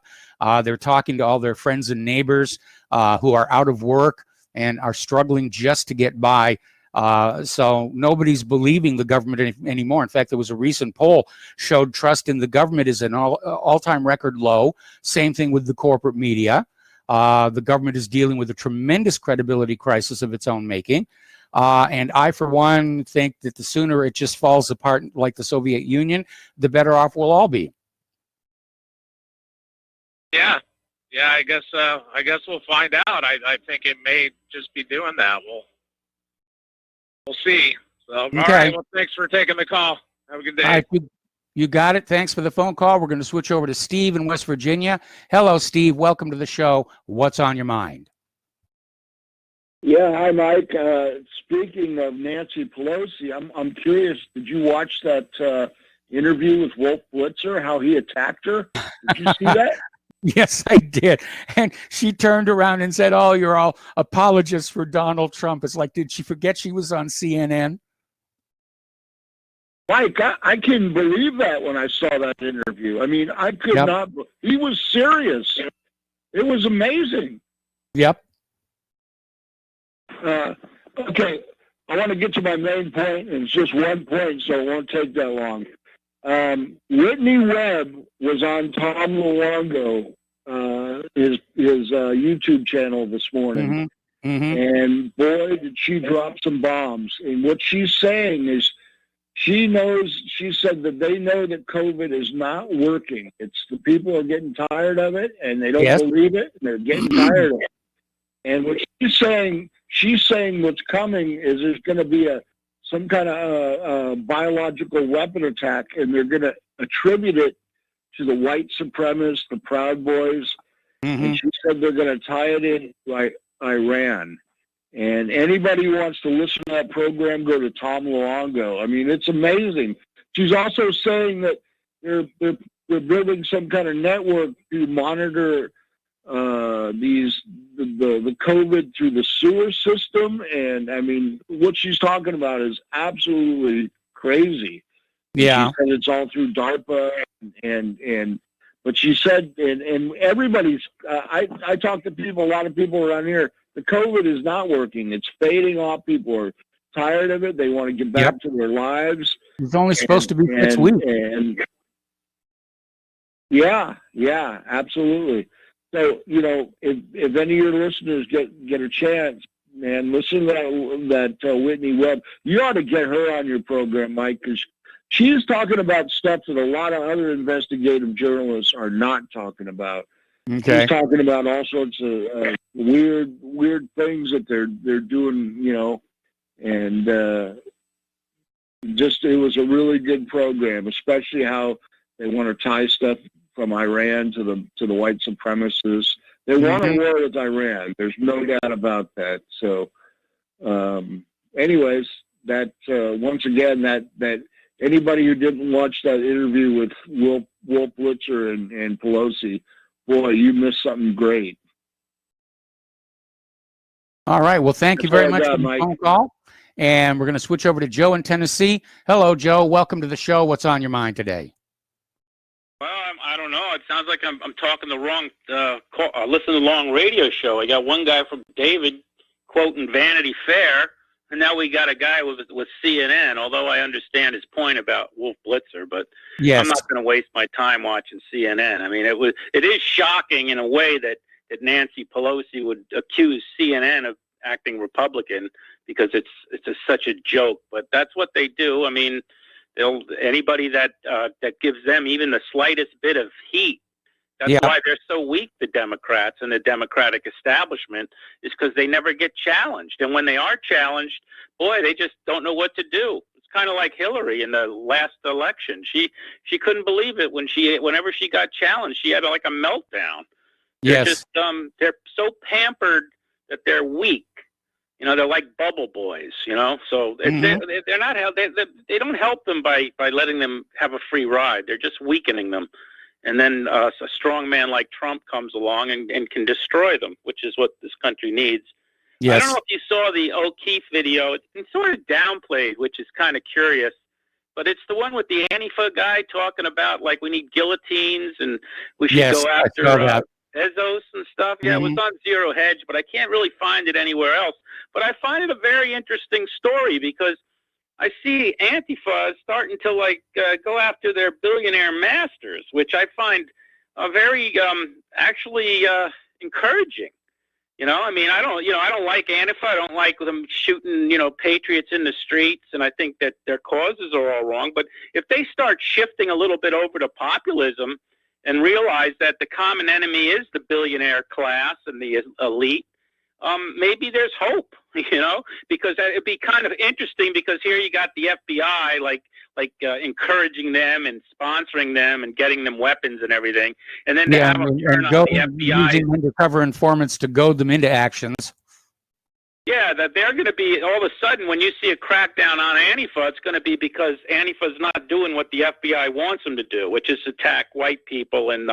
They're talking to all their friends and neighbors who are out of work and are struggling just to get by. So nobody's believing the government anymore. In fact, there was a recent poll showed trust in the government is an all-time record low. Same thing with the corporate media. The government is dealing with a tremendous credibility crisis of its own making. And I, for one, think that the sooner it just falls apart like the Soviet Union, the better off we'll all be. Yeah, I guess we'll find out. I think it may just be doing that. We'll see. So, okay. All right. Well, thanks for taking the call. Have a good day. All right, you got it. Thanks for the phone call. We're going to switch over to Steve in West Virginia. Hello, Steve. Welcome to the show. What's on your mind? Yeah, hi, Mike. Speaking of Nancy Pelosi, I'm curious. Did you watch that interview with Wolf Blitzer? How he attacked her? Did you see that? Yes, I did. And she turned around and said, "Oh, you're all apologists for Donald Trump." It's like, did she forget she was on CNN? Mike, I couldn't believe that when I saw that interview. I mean, I could not. He was serious. It was amazing. Yep. Okay, I want to get to my main point, and it's just one point, so it won't take that long. Whitney Webb was on Tom Luongo, his YouTube channel this morning, and boy, did she drop some bombs. And what she's saying is, she said that they know that COVID is not working. It's the people are getting tired of it, and they don't believe it, and they're getting tired of it. And what she's saying what's coming is there's going to be some kind of biological weapon attack, and they're going to attribute it to the white supremacists, the Proud Boys. And she said they're going to tie it in like Iran. And anybody who wants to listen to that program, go to Tom Luongo. I mean, it's amazing. She's also saying that they're building some kind of network to monitor the COVID through the sewer system, and I mean, what she's talking about is absolutely crazy. Yeah. She said it's all through DARPA, and but she said, and everybody's. I talk to people, a lot of people around here. The COVID is not working. It's fading off. People are tired of it. They want to get back to their lives. It's only supposed to be 6 weeks. And yeah, absolutely. So, you know, if any of your listeners get a chance, man, listen to that Whitney Webb. You ought to get her on your program, Mike, because she is talking about stuff that a lot of other investigative journalists are not talking about. Okay. She's talking about all sorts of weird things that they're doing, you know, and just it was a really good program, especially how they want to tie stuff from Iran to the white supremacists. They want a war with Iran. There's no doubt about that. So, anyways, that once again, that anybody who didn't watch that interview with Wolf Blitzer and Pelosi, boy, you missed something great. All right. Well, thank you very much for the Mike. phone call. And we're going to switch over to Joe in Tennessee. Hello, Joe. Welcome to the show. What's on your mind today? Well, I don't know. It sounds like I'm talking the wrong, listening to the wrong radio show. I got one guy from David quoting Vanity Fair, and now we got a guy with CNN, although I understand his point about Wolf Blitzer, but yes. I'm not going to waste my time watching CNN. I mean, it is shocking in a way that Nancy Pelosi would accuse CNN of acting Republican because it's such a joke, but that's what they do. I mean, anybody that gives them even the slightest bit of heat. That's why they're so weak, the Democrats and the Democratic establishment, is because they never get challenged. And when they are challenged, boy, they just don't know what to do. It's kind of like Hillary in the last election. She couldn't believe it whenever she got challenged. She had like a meltdown. They're just they're so pampered that they're weak. You know, they're like bubble boys, you know, so they're not they don't help them by letting them have a free ride. They're just weakening them. And then a strong man like Trump comes along and can destroy them, which is what this country needs. Yes. I don't know if you saw the O'Keefe video. It's been sort of downplayed, which is kind of curious. But it's the one with the Antifa guy talking about, like, we need guillotines and we should go after Bezos and stuff. Yeah, it was on Zero Hedge, but I can't really find it anywhere else. But I find it a very interesting story because I see Antifa starting to go after their billionaire masters, which I find very actually encouraging. You know, I mean, I don't like Antifa. I don't like them shooting, patriots in the streets, and I think that their causes are all wrong. But if they start shifting a little bit over to populism and realize that the common enemy is the billionaire class and the elite, maybe there's hope, because it'd be kind of interesting because here you got the FBI like encouraging them and sponsoring them and getting them weapons and everything. And then to have them turn on the FBI. Using undercover informants to goad them into actions. Yeah, that they're going to be, all of a sudden, when you see a crackdown on Antifa, it's going to be because Antifa's not doing what the FBI wants them to do, which is attack white people and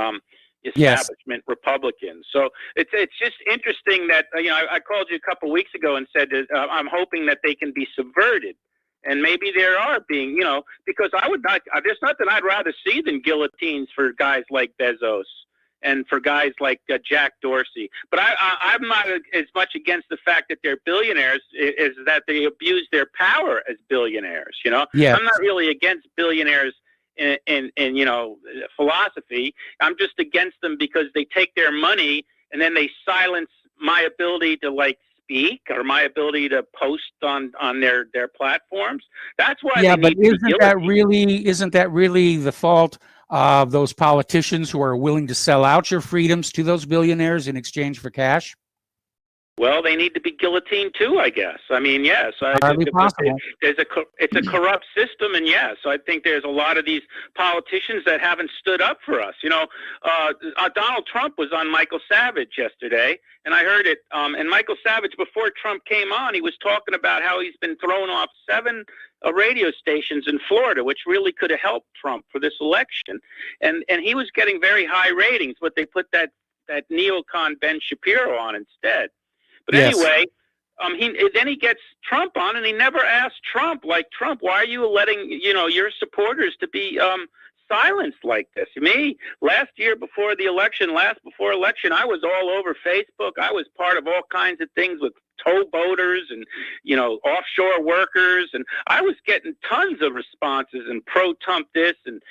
establishment Republicans. So it's just interesting that, I called you a couple weeks ago and said that I'm hoping that they can be subverted. And maybe there are being, because there's nothing I'd rather see than guillotines for guys like Bezos and for guys like Jack Dorsey. But I'm not as much against the fact that they're billionaires as that they abuse their power as billionaires, I'm not really against billionaires in philosophy. I'm just against them because they take their money and then they silence my ability to speak or my ability to post on their platforms. That's why. Yeah, but isn't that really the fault of those politicians who are willing to sell out your freedoms to those billionaires in exchange for cash? Well, they need to be guillotined too, I guess. I mean, yes. It's a corrupt system, and yes, I think there's a lot of these politicians that haven't stood up for us. Donald Trump was on Michael Savage yesterday, and I heard it. And Michael Savage, before Trump came on, he was talking about how he's been thrown off 7 radio stations in Florida, which really could have helped Trump for this election. And he was getting very high ratings, but they put that that neocon Ben Shapiro on instead. But Yes. anyway, then he gets Trump on, and he never asked Trump, like, Trump, why are you letting, your supporters to be silenced like this? Me, last before election, I was all over Facebook. I was part of all kinds of things with tow boaters and, offshore workers, and I was getting tons of responses and pro-Trump this, and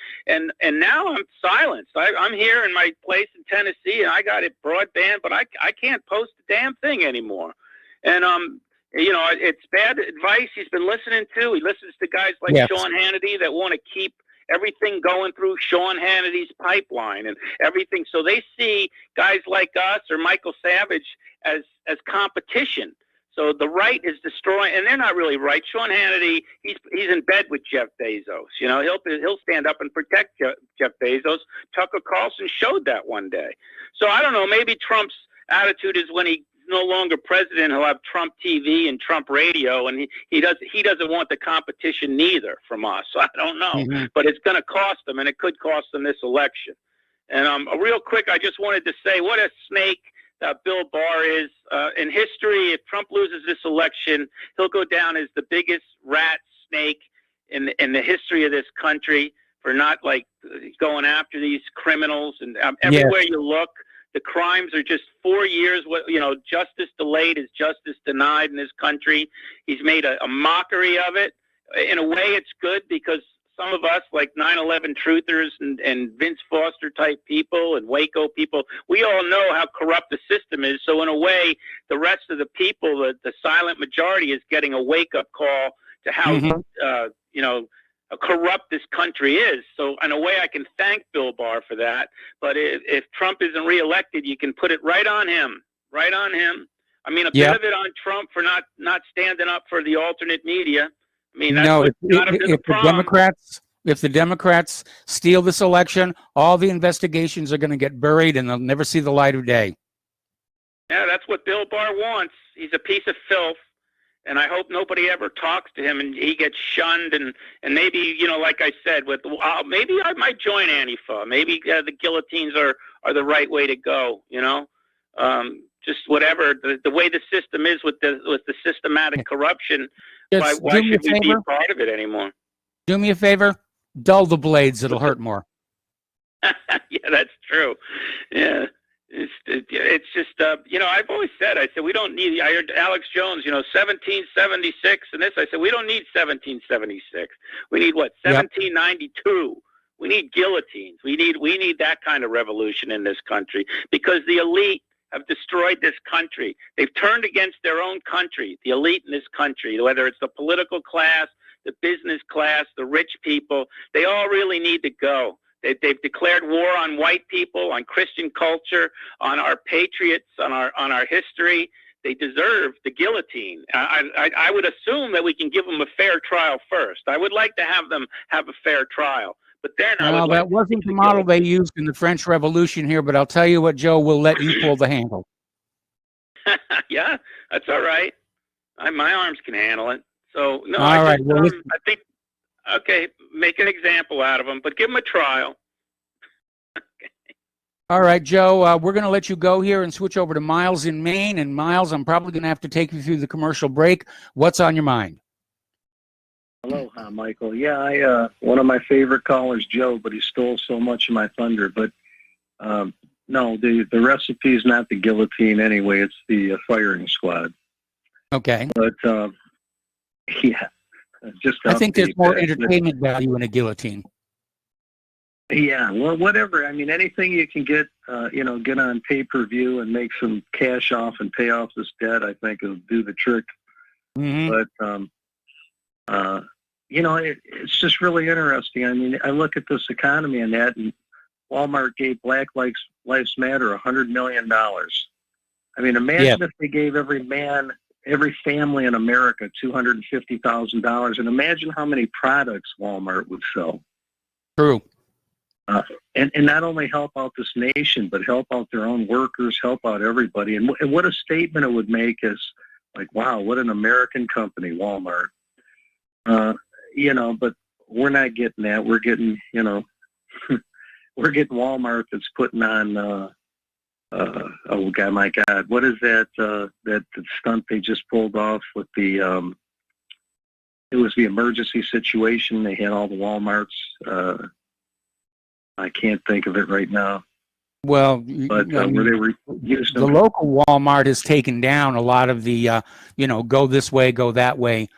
now I'm silenced. I'm here in my place in Tennessee, and I got it broadband, but I can't post a damn thing anymore. And it's bad advice he's been listening to. He listens to guys like Yes. Sean Hannity that want to keep everything going through Sean Hannity's pipeline and everything. So they see guys like us or Michael Savage as competition. So the right is destroying, and they're not really right. Sean Hannity, he's in bed with Jeff Bezos. He'll stand up and protect Jeff Bezos. Tucker Carlson showed that one day. So I don't know. Maybe Trump's attitude is when he's no longer president, he'll have Trump TV and Trump radio, and he doesn't want the competition neither from us. So I don't know, but it's going to cost them, and it could cost them this election. And real quick, I just wanted to say what a snake Bill Barr is in history. If Trump loses this election, he'll go down as the biggest rat snake in the history of this country for not going after these criminals. And everywhere you look, the crimes are just 4 years. Justice delayed is justice denied in this country. He's made a mockery of it. In a way, it's good because some of us, like 9/11 truthers and Vince Foster type people and Waco people, we all know how corrupt the system is. So in a way, the rest of the people, the silent majority, is getting a wake-up call to how corrupt this country is. So in a way, I can thank Bill Barr for that. But if Trump isn't reelected, you can put it right on him. Right on him. I mean, a bit of it on Trump for not standing up for the alternate media. I mean, that's if the Democrats steal this election, all the investigations are going to get buried and they'll never see the light of day. Yeah, that's what Bill Barr wants. He's a piece of filth. And I hope nobody ever talks to him and he gets shunned. And maybe, like I said, maybe I might join Antifa. Maybe the guillotines are the right way to go, just whatever. The way the system is with the systematic corruption, why should we be a part of it anymore? Do me a favor. Dull the blades. It'll hurt more. Yeah, that's true. Yeah. It's just, I've always said, we don't need, I heard Alex Jones, 1776 and this, I said, we don't need 1776. We need 1792. We need guillotines. We need that kind of revolution in this country because the elite have destroyed this country. They've turned against their own country, the elite in this country, whether it's the political class, the business class, the rich people, they all really need to go. They've declared war on white people, on Christian culture, on our patriots, on our history. They deserve the guillotine. I would assume that we can give them a fair trial first. I would like to have them have a fair trial. But then that wasn't the model they used in the French Revolution here, but I'll tell you what, Joe, we'll let you pull the handle. Yeah, that's all right. My arms can handle it. So, no, I think, okay, make an example out of them, but give them a trial. All right, Joe, we're going to let you go here and switch over to Miles in Maine. And Miles, I'm probably going to have to take you through the commercial break. What's on your mind? Aloha, Michael. Yeah, one of my favorite callers, Joe, but he stole so much of my thunder. But no, the recipe is not the guillotine anyway. It's the firing squad. Okay. But yeah, just I think there's more entertainment value in a guillotine. Yeah, well, whatever. I mean, anything you can get, get on pay-per-view and make some cash off and pay off this debt, I think will do the trick. But it's just really interesting. I mean, I look at this economy and Walmart gave Black Lives Matter $100 million. I mean, imagine if they gave every family in America $250,000, and imagine how many products Walmart would sell. True. And not only help out this nation, but help out their own workers, help out everybody. And what a statement it would make is like, wow, what an American company, Walmart. But we're not getting that. We're getting, we're getting Walmart that's putting on oh God, my God, what is that? That stunt they just pulled off with the? It was the emergency situation. They had all the Walmarts. I can't think of it right now. Well, But where they were using the local Walmart has taken down a lot of the, go this way, go that way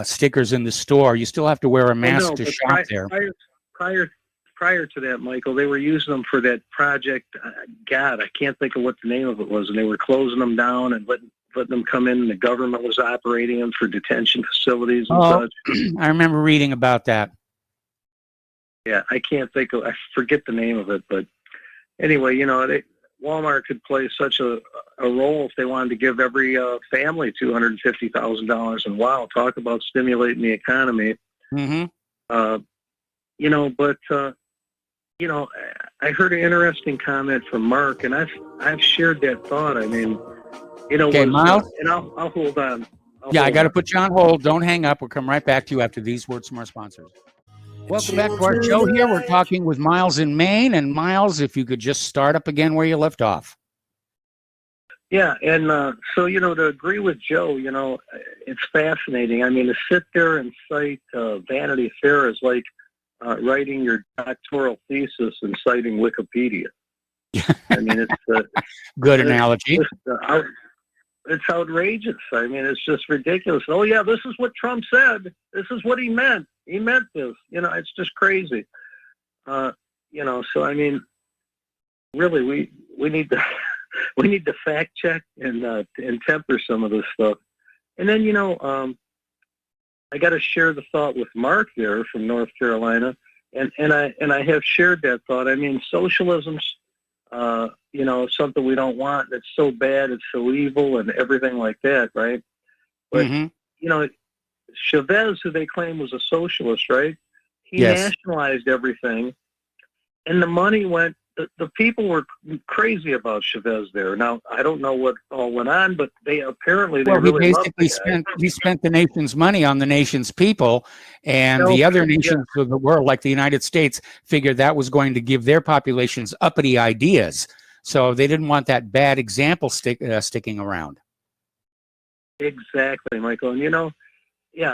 stickers in the store. You still have to wear a mask to shop there. Prior to that, Michael, they were using them for that project. God, I can't think of what the name of it was, and they were closing them down and letting them come in, and the government was operating them for detention facilities and such. I remember reading about that. Yeah, I forget the name of it, but anyway, Walmart could play such a role if they wanted to give every family $250,000, and wow, talk about stimulating the economy. Mm-hmm. I heard an interesting comment from Mark, and I've shared that thought. I mean, okay, Miles, and I'll hold on. I got to put you on hold. Don't hang up. We'll come right back to you after these words from our sponsors. Welcome back to our show here. We're talking with Miles in Maine. And Miles, if you could just start up again where you left off. Yeah, and so, to agree with Joe, it's fascinating. I mean, to sit there and cite Vanity Fair is like writing your doctoral thesis and citing Wikipedia. I mean, it's good analogy. It's outrageous. I mean, it's just ridiculous. Oh, yeah, this is what Trump said. This is what he meant. He meant this. It's just crazy. So, I mean, really, we need to we need to fact check and temper some of this stuff. And then, I got to share the thought with Mark there from North Carolina, and I have shared that thought. I mean, socialism's something we don't want. It's so bad, it's so evil, and everything like that, right? But Chavez, who they claim was a socialist, right? He nationalized everything, and the money went. The people were crazy about Chavez there. Now, I don't know what all went on, but he really spent the nation's money on the nation's people, and the other nations of the world, like the United States, figured that was going to give their populations uppity ideas. So they didn't want that bad example sticking around. Exactly, Michael. And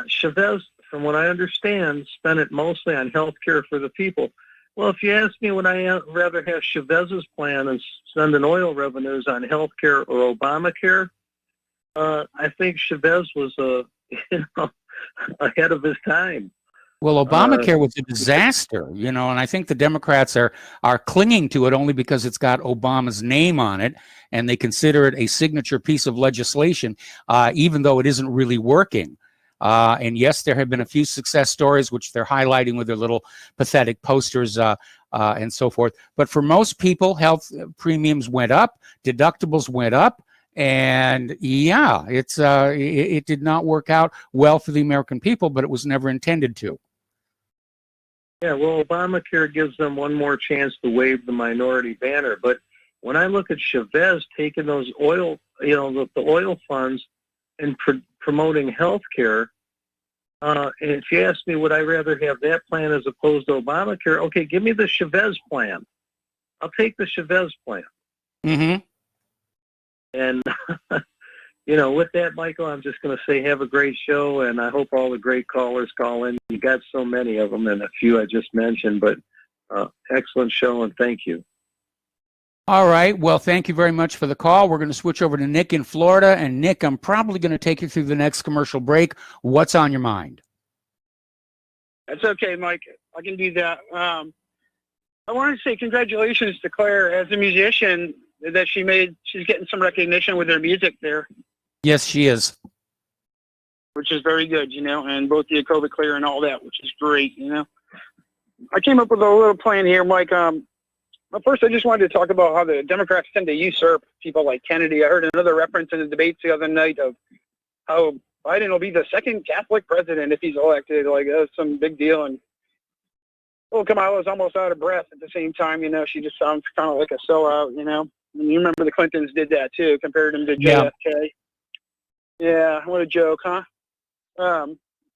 Chavez, from what I understand, spent it mostly on health care for the people. Well, if you ask me, would I rather have Chavez's plan and spending oil revenues on health care or Obamacare? I think Chavez was ahead of his time. Well, Obamacare was a disaster, and I think the Democrats are clinging to it only because it's got Obama's name on it, and they consider it a signature piece of legislation, even though it isn't really working. And yes, there have been a few success stories, which they're highlighting with their little pathetic posters and so forth. But for most people, health premiums went up, deductibles went up, and it did not work out well for the American people, but it was never intended to. Yeah, well, Obamacare gives them one more chance to wave the minority banner. But when I look at Chavez taking those oil, the oil funds and promoting health care, and if you ask me, would I rather have that plan as opposed to Obamacare? Okay, give me the Chavez plan. I'll take the Chavez plan. Mm-hmm. And, with that, Michael, I'm just going to say have a great show, and I hope all the great callers call in. You got so many of them, and a few I just mentioned, but excellent show, and thank you. All right. Well, thank you very much for the call. We're going to switch over to Nick in Florida. And Nick, I'm probably going to take you through the next commercial break. What's on your mind? That's okay, Mike. I can do that. I wanted to say congratulations to Claire as a musician that she's getting some recognition with her music there. Yes, she is. Which is very good, and both the COVID clear and all that, which is great, I came up with a little plan here, Mike. But first, I just wanted to talk about how the Democrats tend to usurp people like Kennedy. I heard another reference in the debates the other night of how Biden will be the second Catholic president if he's elected. Like, that's some big deal. And Kamala's almost out of breath at the same time. She just sounds kind of like a sellout, And you remember the Clintons did that, too, compared him to JFK. Yeah, what a joke, huh?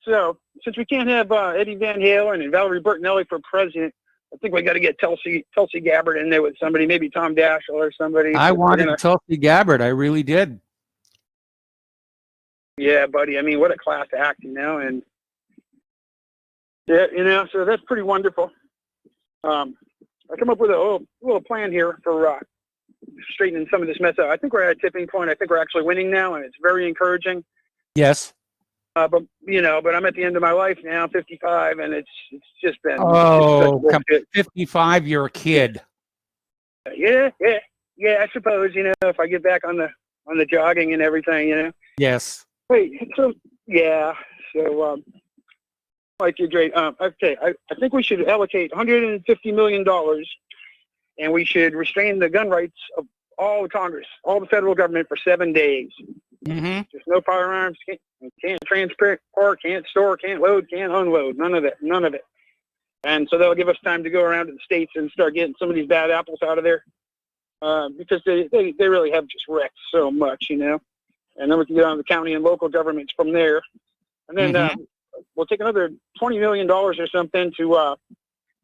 So, since we can't have Eddie Van Halen and Valerie Bertinelli for president, I think we got to get Tulsi Gabbard in there with somebody, maybe Tom Daschle or somebody. I wanted Tulsi Gabbard. I really did. Yeah, buddy. I mean, what a class act, and yeah, so that's pretty wonderful. I come up with a little plan here for straightening some of this mess out. I think we're at a tipping point. I think we're actually winning now, and it's very encouraging. Yes. But I'm at the end of my life now, 55, and it's just been. Oh, 55, you're a kid. Yeah. I suppose if I get back on the jogging and everything, Yes. Wait. So yeah. So like you're great. Okay. I think we should allocate $150 million, and we should restrain the gun rights of all the Congress, all the federal government for 7 days. Mm-hmm. There's no firearms. Can't transport, can't store, can't load, can't unload. None of it. And so that'll give us time to go around to the states and start getting some of these bad apples out of there, because they really have just wrecked so much, And then we can get on the county and local governments from there. And then we'll take another $20 million or something to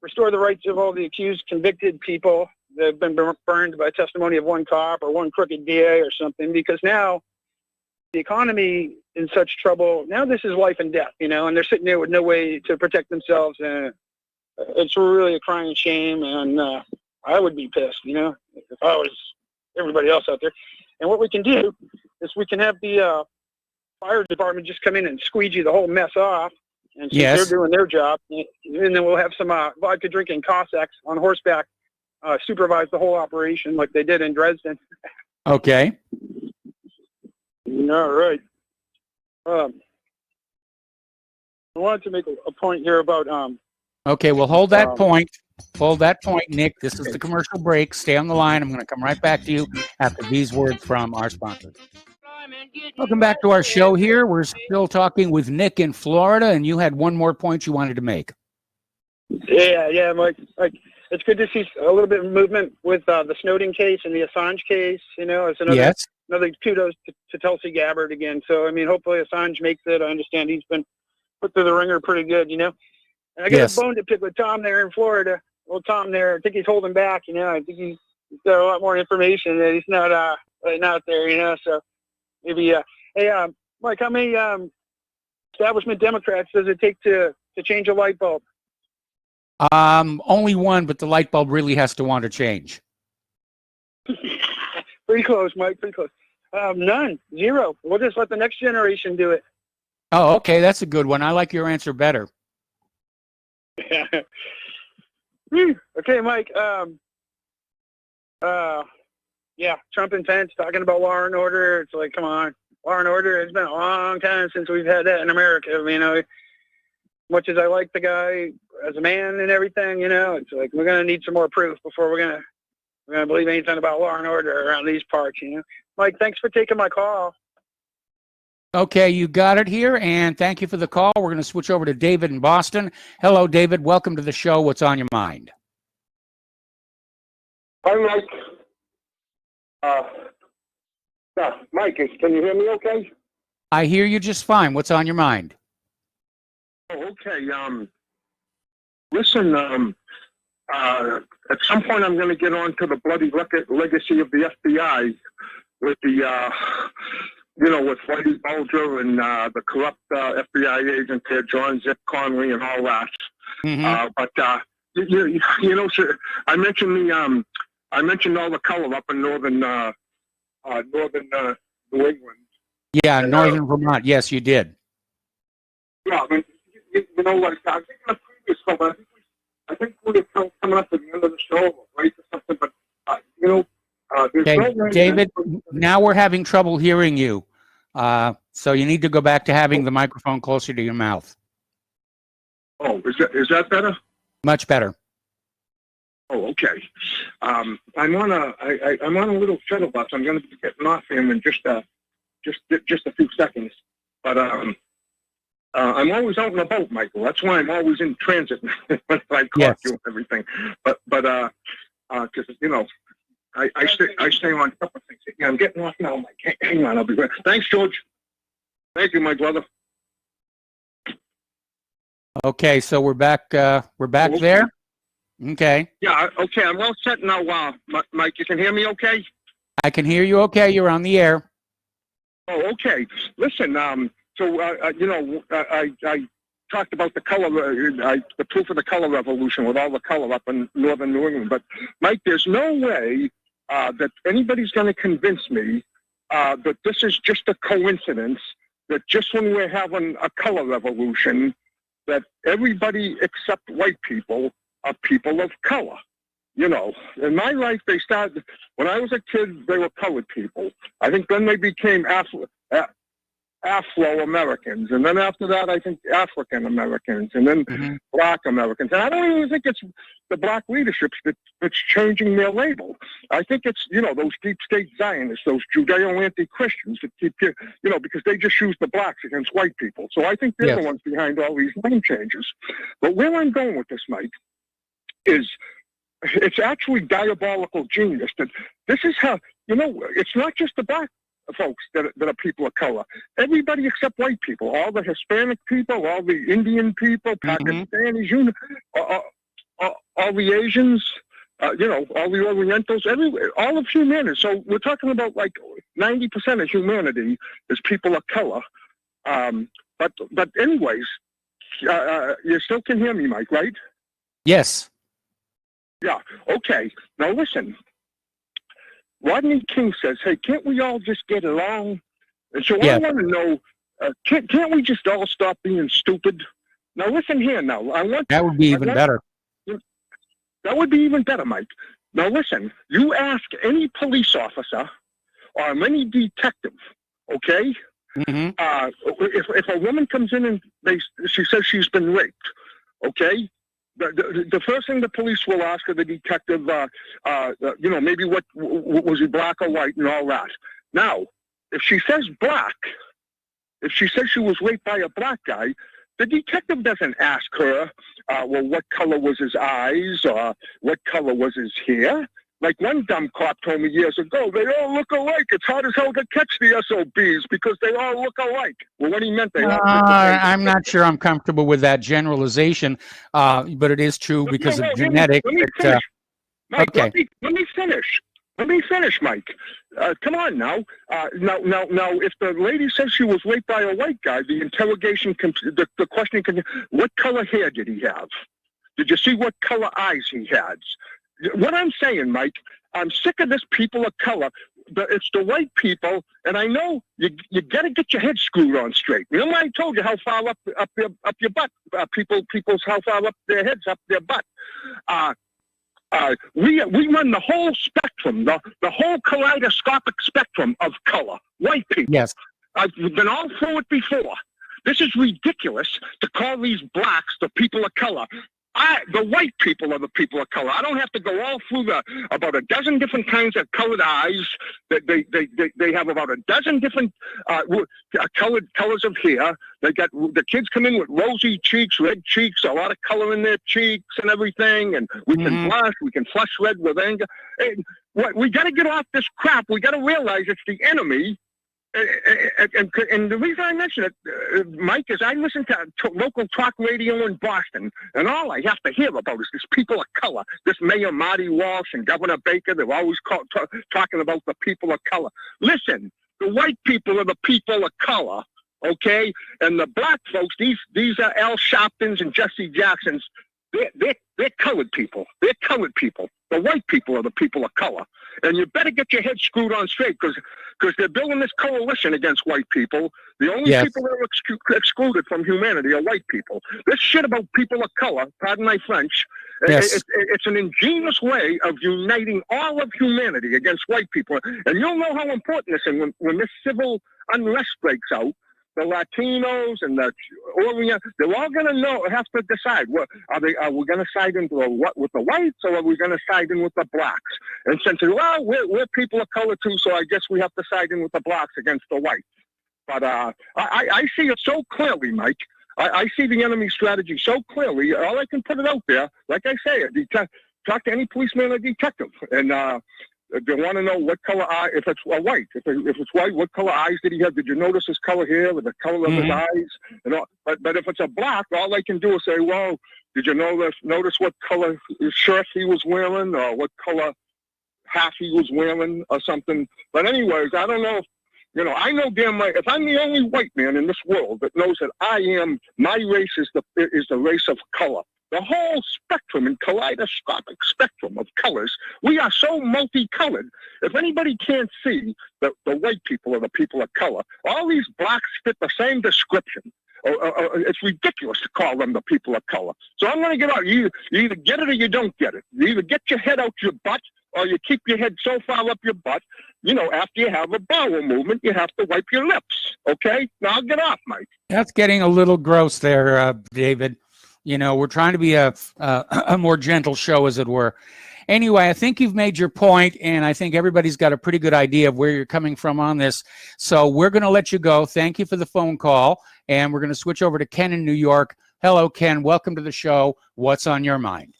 restore the rights of all the accused, convicted people that have been burned by testimony of one cop or one crooked DA or something, because now the economy in such trouble. Now this is life and death, and they're sitting there with no way to protect themselves. And it's really a crying shame. And I would be pissed, if I was everybody else out there. And what we can do is we can have the fire department just come in and squeegee the whole mess off. And since they're doing their job, and then we'll have some vodka drinking Cossacks on horseback supervise the whole operation like they did in Dresden. Okay. All right. I wanted to make a point here about. Okay, well, hold that point. Hold that point, Nick. This is the commercial break. Stay on the line. I'm going to come right back to you after these words from our sponsors. Welcome back to our show here. We're still talking with Nick in Florida, and you had one more point you wanted to make. Yeah, Mike. It's good to see a little bit of movement with the Snowden case and the Assange case. It's another kudos to Tulsi Gabbard again. So, hopefully Assange makes it. I understand he's been put through the ringer pretty good, And I got a bone to pick with Tom there in Florida. Well, Tom there, I think he's holding back, I think he's got a lot more information that he's not letting out there, So maybe, hey, Mike, how many establishment Democrats does it take to change a light bulb? Only one, but the light bulb really has to want to change. Pretty close, Mike. Pretty close. None. Zero. We'll just let the next generation do it. Oh, okay. That's a good one. I like your answer better. Okay, Mike. Trump and Pence talking about law and order. It's like, come on. Law and order. It's been a long time since we've had that in America. Much as I like the guy as a man and everything, it's like we're going to need some more proof before we're going to believe anything about law and order around these parts, Mike, thanks for taking my call. Okay, you got it here, and thank you for the call. We're going to switch over to David in Boston. Hello, David. Welcome to the show. What's on your mind? Hi, Mike. Mike, can you hear me okay? I hear you just fine. What's on your mind? Oh, okay. Listen, at some point I'm going to get on to the bloody legacy of the FBI with the, with Whitey Bulger and the corrupt FBI agent there, John Zip Conley and all that. Mm-hmm. Sir, I mentioned all the color up in northern New England. Yeah, northern Vermont. Yes, you did. Yeah, I think in the previous show, I think we were coming up at the end of the show, right, or something, but, okay, David, now we're having trouble hearing you. So you need to go back to having the microphone closer to your mouth. Oh, is that better? Much better. Oh, okay. I'm on a little shuttle bus. I'm going to be getting off him in just a few seconds. But I'm always out and about, Michael. That's why I'm always in transit when I call you and everything. But because I stay on top of things. Yeah, I'm getting off now, Mike. Hang on, I'll be right. Thanks, George. Thank you, my brother. Okay, so we're back. We're back there. Okay. Yeah, okay, I'm all set now, Mike. You can hear me okay? I can hear you okay. You're on the air. Oh, okay. Listen, I talked about the color, the proof of the color revolution with all the color up in northern New England. But, Mike, there's no way that anybody's going to convince me that this is just a coincidence, that just when we're having a color revolution, that everybody except white people are people of color. You know, in my life, they started, when I was a kid, they were colored people. I think then they became Afro-Americans. And then after that, I think African-Americans, and then Black Americans. And I don't even think it's the Black leadership that's changing their label. I think it's, you know, those deep state Zionists, those Judeo-anti-Christians that keep, you know, because they just use the blacks against white people. So I think they're the ones behind all these name changes. But where I'm going with this, Mike, is it's actually diabolical genius. That this is how, you know, it's not just the black folks that are people of color. Everybody except white people, all the Hispanic people, all the Indian people, Pakistanis, all the Asians, you know, all the Orientals, all of humanity. So we're talking about like 90% of humanity is people of color. But anyways, you still can hear me, Mike, right? Yes. Yeah. Okay. Now listen. Rodney King says, "Hey, can't we all just get along?" And so I want to know, can't we just all stop being stupid? Now listen here. Now that would be even better. That would be even better, Mike. Now listen. You ask any police officer or any detective, okay? If a woman comes in and she says she's been raped, okay? The first thing the police will ask her, the detective, you know, maybe what was he, black or white, and all that. Now, if she says black, if she says she was raped by a black guy, the detective doesn't ask her, well, what color was his eyes, or what color was his hair. Like one dumb cop told me years ago, they all look alike. It's hard as hell to catch the SOBs because they all look alike. Well, what he meant, they all I'm not sure I'm comfortable with that generalization, but it is true because of genetics. Let me finish. Mike, let me finish. Let me finish, Mike. Come on now. Now, if the lady says she was raped by a white guy, the interrogation, the question can, what color hair did he have? Did you see what color eyes he had? What I'm saying, Mike, I'm sick of this people of color. It's the white people, and I know you got to get your head screwed on straight. Remember I told you how far up your butt, people's how far up their heads, up their butt. We run the whole spectrum, the whole kaleidoscopic spectrum of color. White people. Yes. I've been all through it before. This is ridiculous to call these blacks the people of color. The white people are the people of color. I don't have to go all through about a dozen different kinds of colored eyes. They have about a dozen different colors of hair. They got the kids come in with rosy cheeks, red cheeks, a lot of color in their cheeks and everything. And we can blush, we can flush red with anger. And we got to get off this crap. We got to realize it's the enemy. And the reason I mention it, Mike, is I listen to local talk radio in Boston, and all I have to hear about is this people of color. This Mayor Marty Walsh and Governor Baker, they're always talking about the people of color. Listen, the white people are the people of color, okay? And the black folks, these are Al Sharptons and Jesse Jacksons. They're colored people. They're colored people. The white people are the people of color. And you better get your head screwed on straight because they're building this coalition against white people. The only people that are excluded from humanity are white people. This shit about people of color, pardon my French, it's an ingenious way of uniting all of humanity against white people. And you'll know how important this is when this civil unrest breaks out. The Latinos and the Orient, they're all going to have to decide, are we going to side in with the whites, or are we going to side in with the blacks? And since, well, we're people of color too, so I guess we have to side in with the blacks against the whites. But I see it so clearly, Mike. I see the enemy strategy so clearly. All I can put it out there, like I say, talk to any policeman or detective, and they want to know what color eye, if it's white. If it's white, what color eyes did he have? Did you notice his color hair with the color of his eyes? And all, but if it's a black, all they can do is say, well, Did you notice what color shirt he was wearing, or what color hat he was wearing, or something? But anyways, I don't know. I know damn right, if I'm the only white man in this world that knows that my race is the race of color. The whole spectrum and kaleidoscopic spectrum of colors, we are so multicolored. If anybody can't see the white people are the people of color, all these blacks fit the same description. It's ridiculous to call them the people of color. So I'm going to get out. You either get it or you don't get it. You either get your head out your butt or you keep your head so far up your butt, after you have a bowel movement, you have to wipe your lips. Okay? Now get off, Mike. That's getting a little gross there, David. We're trying to be a more gentle show, as it were. Anyway, I think you've made your point, and I think everybody's got a pretty good idea of where you're coming from on this. So we're going to let you go. Thank you for the phone call, and we're going to switch over to Ken in New York. Hello, Ken. Welcome to the show. What's on your mind?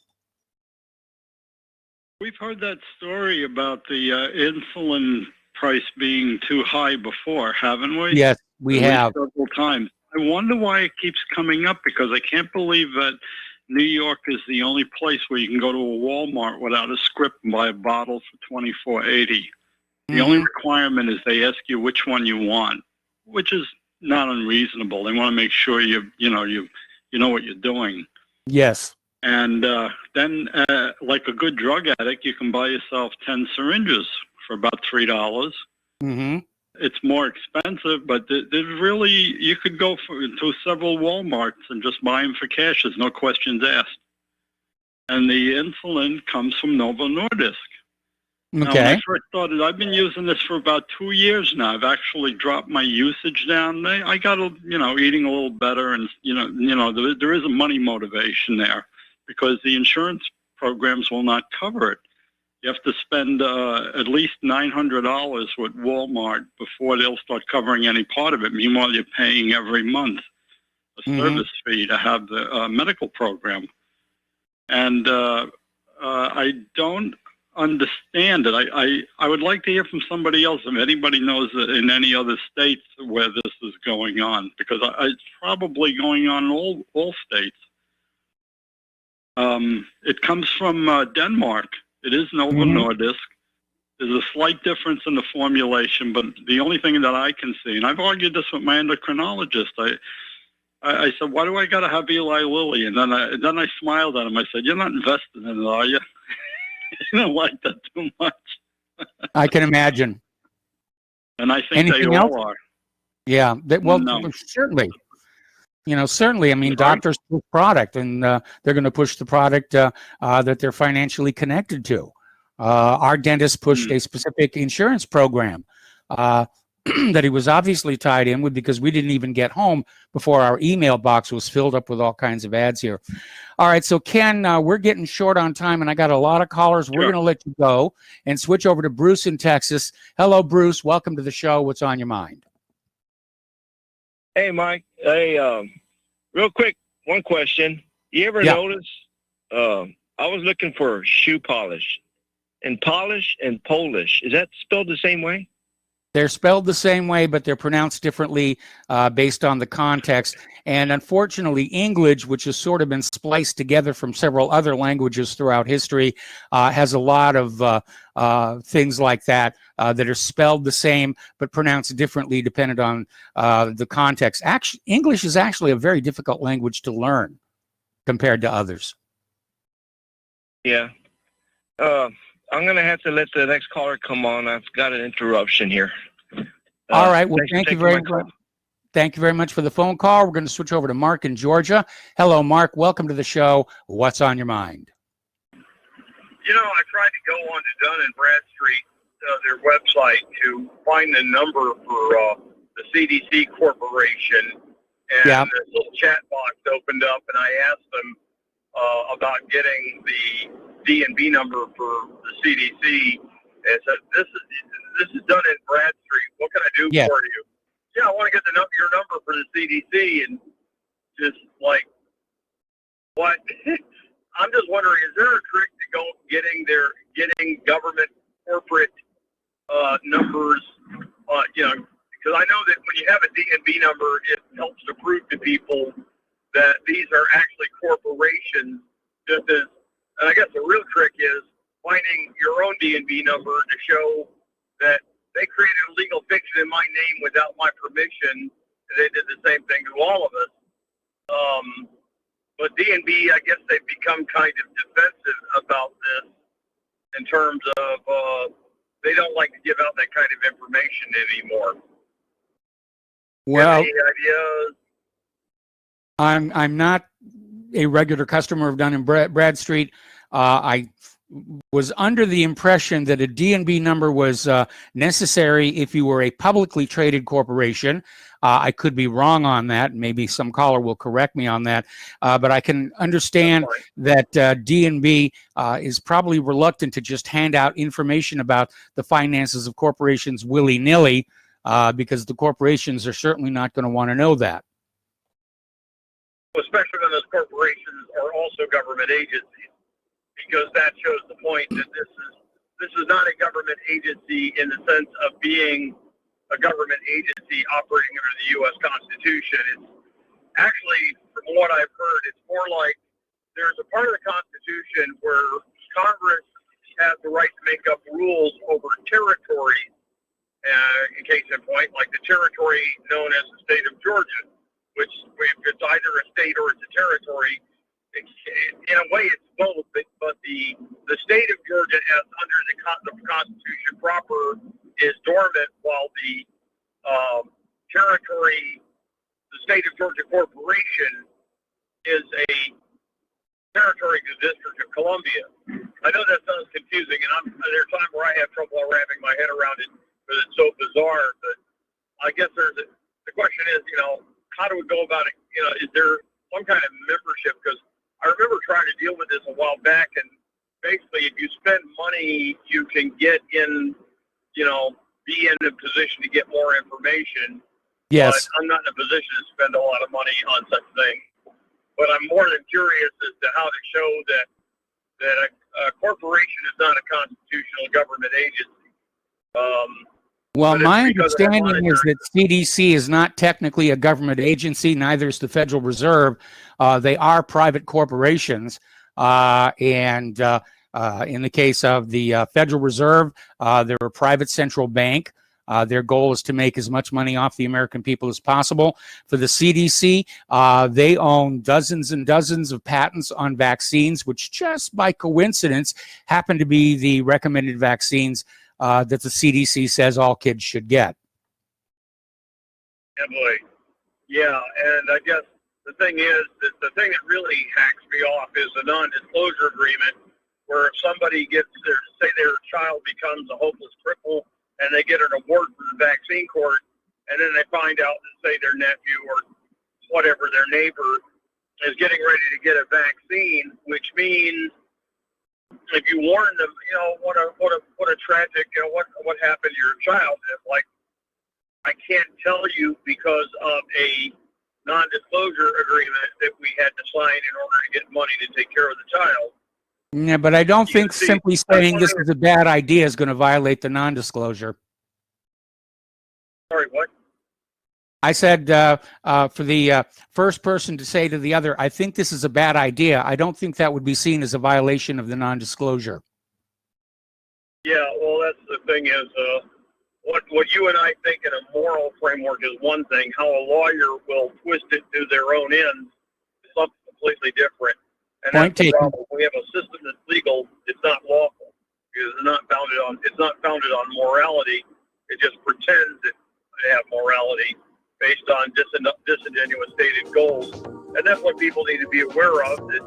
We've heard that story about the insulin price being too high before, haven't we? Yes, we have. Several times. I wonder why it keeps coming up, because I can't believe that New York is the only place where you can go to a Walmart without a script and buy a bottle for $24.80. The only requirement is they ask you which one you want, which is not unreasonable. They want to make sure you know what you're doing. Yes. And then, like a good drug addict, you can buy yourself 10 syringes for about $3. Mm-hmm. It's more expensive, but there's really, you could go to several Walmarts and just buy them for cash. There's no questions asked. And the insulin comes from Novo Nordisk. Okay. Now, when I first started, I've been using this for about 2 years now. I've actually dropped my usage down. I got, eating a little better, and, there is a money motivation there because the insurance programs will not cover it. You have to spend at least $900 with Walmart before they'll start covering any part of it. Meanwhile, you're paying every month a service fee to have the medical program. And I don't understand it. I would like to hear from somebody else if anybody knows in any other states where this is going on, because it's probably going on in all states. It comes from Denmark. It is Novo Nordisk. There's a slight difference in the formulation, but the only thing that I can see, and I've argued this with my endocrinologist, I said, why do I got to have Eli Lilly? And then I smiled at him. I said, you're not invested in it, are you? You don't like that too much. I can imagine. And I think Anything they else? all are. Yeah. Certainly. Certainly. I mean, doctors push product, and they're going to push the product that they're financially connected to. Our dentist pushed a specific insurance program that he was obviously tied in with, because we didn't even get home before our email box was filled up with all kinds of ads here. All right, so Ken, we're getting short on time, and I got a lot of callers. Sure. We're going to let you go and switch over to Bruce in Texas. Hello, Bruce. Welcome to the show. What's on your mind? Hey, Mike. Hey, real quick, one question. You ever notice, I was looking for shoe polish. And polish and Polish, is that spelled the same way? They're spelled the same way, but they're pronounced differently based on the context. And unfortunately, English, which has sort of been spliced together from several other languages throughout history, has a lot of things like that that are spelled the same but pronounced differently depending on the context. Actually, English is actually a very difficult language to learn compared to others. Yeah. I'm going to have to let the next caller come on. I've got an interruption here. All right. Well, thank you very much. Thank you very much for the phone call. We're going to switch over to Mark in Georgia. Hello, Mark. Welcome to the show. What's on your mind? I tried to go on to Dun & Bradstreet, their website, to find the number for the CDC Corporation. And the little chat box opened up, and I asked them about getting the D&B number for the CDC, and said, this is Dun & Bradstreet. What can I do for you? Yeah, I want to get your number for the CDC, and just like, what? I'm just wondering, is there a trick to getting government corporate numbers? Because I know that when you have a D&B number, it helps to prove to people that these are actually corporations. Just as, and I guess the real trick is finding your own DNB number to show that they created a legal fiction in my name without my permission. They did the same thing to all of us. But DNB, I guess they've become kind of defensive about this in terms of they don't like to give out that kind of information anymore. Well, any ideas? I'm not a regular customer of Dun and Bradstreet. I was under the impression that a DNB number was necessary if you were a publicly traded corporation. I could be wrong on that. Maybe some caller will correct me on that. But I can understand that DNB is probably reluctant to just hand out information about the finances of corporations willy-nilly because the corporations are certainly not going to want to know that. Especially when those corporations are also government agencies, because that shows the point that this is not a government agency in the sense of being a government agency operating under the U.S. Constitution. It's actually, from what I've heard, it's more like there's a part of the Constitution where Congress has the right to make up rules over territories. In case in point, like the territory known as the state of Georgia, which if it's either a state or it's a territory, in a way it's both, but the state of Georgia as under the Constitution proper is dormant, while the territory, the state of Georgia Corporation, is a territory of the District of Columbia. I know that sounds confusing, and there's a time where I have trouble wrapping my head around it because it's so bizarre, but I guess the question is, how do we go about it? Is there some kind of membership? Because I remember trying to deal with this a while back, and basically if you spend money, you can get in, be in a position to get more information. Yes. But I'm not in a position to spend a lot of money on such things. But I'm more than curious as to how to show that a corporation is not a constitutional government agency. Well, my understanding is that CDC is not technically a government agency, neither is the Federal Reserve. They are private corporations. And in the case of the Federal Reserve, they're a private central bank. Their goal is to make as much money off the American people as possible. For the CDC, they own dozens and dozens of patents on vaccines, which just by coincidence happen to be the recommended vaccines that the CDC says all kids should get. Yeah, boy. Yeah, and I guess the thing is that the thing that really hacks me off is the non-disclosure agreement, where if somebody say their child becomes a hopeless cripple and they get an award from the vaccine court, and then they find out that, say, their nephew or whatever, their neighbor is getting ready to get a vaccine, which means if you warn them, what a tragic, what happened to your child. If, like, I can't tell you because of a non-disclosure agreement that we had to sign in order to get money to take care of the child. Yeah, but I don't think simply saying this is a bad idea is going to violate the non-disclosure. Sorry, what? I said for the first person to say to the other, I think this is a bad idea, I don't think that would be seen as a violation of the non-disclosure. Yeah, well, that's the thing is, what you and I think in a moral framework is one thing. How a lawyer will twist it to their own ends is something completely different. And Point that's the taken. problem. We have a system that's legal. It's not lawful because it's not founded on morality. It just pretends to have morality based on disingenuous stated goals. And that's what people need to be aware of. That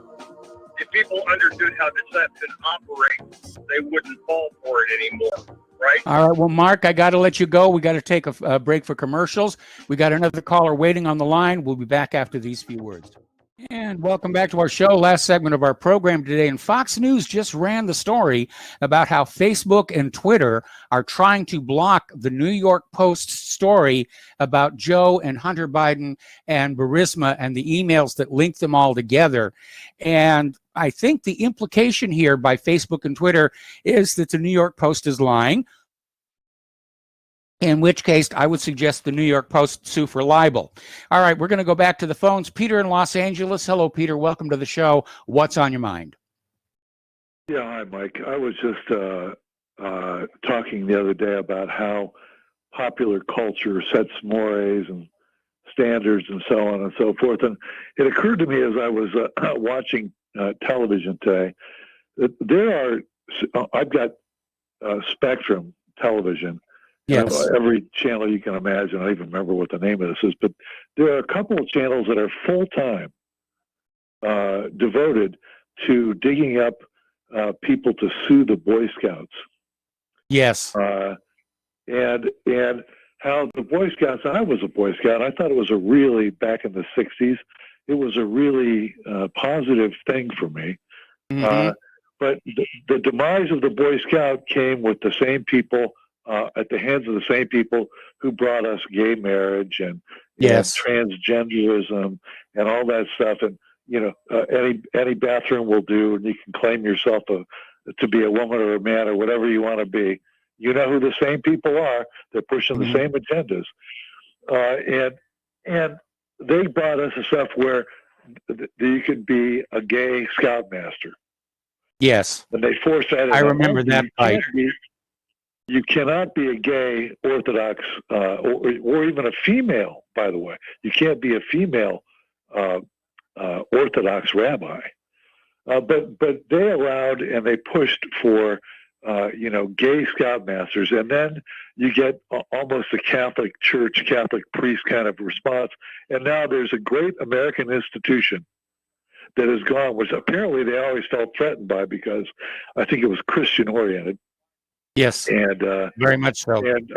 if people understood how deception operates, they wouldn't fall for it anymore. Right? All right. Well, Mark, I got to let you go. We got to take a break for commercials. We got another caller waiting on the line. We'll be back after these few words. And welcome back to our show. Last segment of our program today. And Fox News just ran the story about how Facebook and Twitter are trying to block the New York Post story about Joe and Hunter Biden and Burisma and the emails that link them all together. And I think the implication here by Facebook and Twitter is that the New York Post is lying. in which case I would suggest the New York Post sue for libel. All right, we're going to go back to the phones. Peter in Los Angeles. Hello, Peter. Welcome to the show. What's on your mind? Yeah, hi, Mike. I was just talking the other day about how popular culture sets mores and standards and so on and so forth. And it occurred to me as I was watching television today that I've got Spectrum television. Yes. Every channel you can imagine. I don't even remember what the name of this is, but there are a couple of channels that are full-time devoted to digging up people to sue the Boy Scouts. Yes. And how the Boy Scouts, I was a Boy Scout, I thought it was back in the 60s, it was a really positive thing for me. Mm-hmm. But the demise of the Boy Scout came with the same people, at the hands of the same people who brought us gay marriage and transgenderism and all that stuff. And, any bathroom will do, and you can claim yourself to be a woman or a man or whatever you want to be. You know who the same people are. They're pushing the same agendas. And they brought us a stuff where you could be a gay scoutmaster. Yes. And they forced that. I remember that fight. You cannot be a gay Orthodox or even a female, by the way. You can't be a female Orthodox rabbi. But they allowed and they pushed for gay scoutmasters, and then you get almost a Catholic Church, Catholic priest kind of response. And now there's a great American institution that has gone, which apparently they always felt threatened by because I think it was Christian oriented. Yes, and very much so. And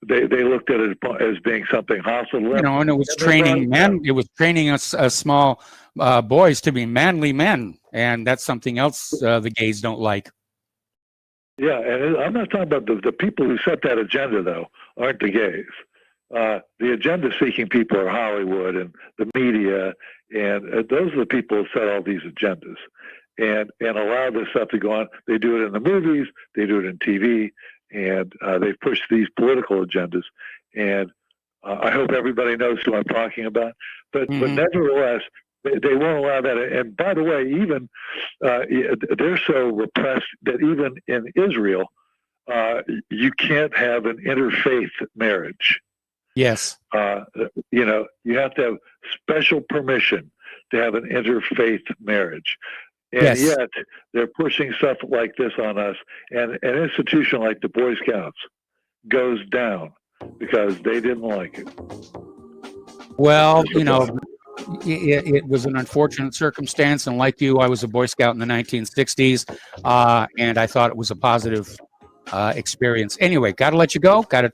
they looked at it as being something hostile. And it was training men. It was training us small boys to be manly men, and that's something else the gays don't like. Yeah, and I'm not talking about the people who set that agenda, though, aren't the gays. The agenda-seeking people are Hollywood and the media, and those are the people who set all these agendas and allow this stuff to go on. They do it in the movies, they do it in TV, and they push these political agendas. And I hope everybody knows who I'm talking about. But nevertheless, they won't allow that. And by the way, even they're so repressed that even in Israel, you can't have an interfaith marriage. Yes. You have to have special permission to have an interfaith marriage. And yet they're pushing stuff like this on us. And an institution like the Boy Scouts goes down because they didn't like it. Well, it was an unfortunate circumstance. And like you, I was a Boy Scout in the 1960s. And I thought it was a positive experience. Anyway, got to let you go. Got to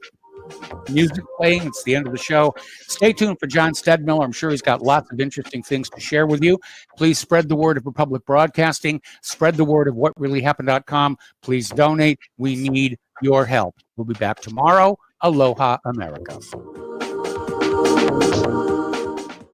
music playing. It's the end of the show. Stay tuned for John Stedmiller. I'm sure he's got lots of interesting things to share with you. Please spread the word of Republic Broadcasting. Spread the word of whatreallyhappened.com. Please donate. We need your help. We'll be back tomorrow. Aloha, America.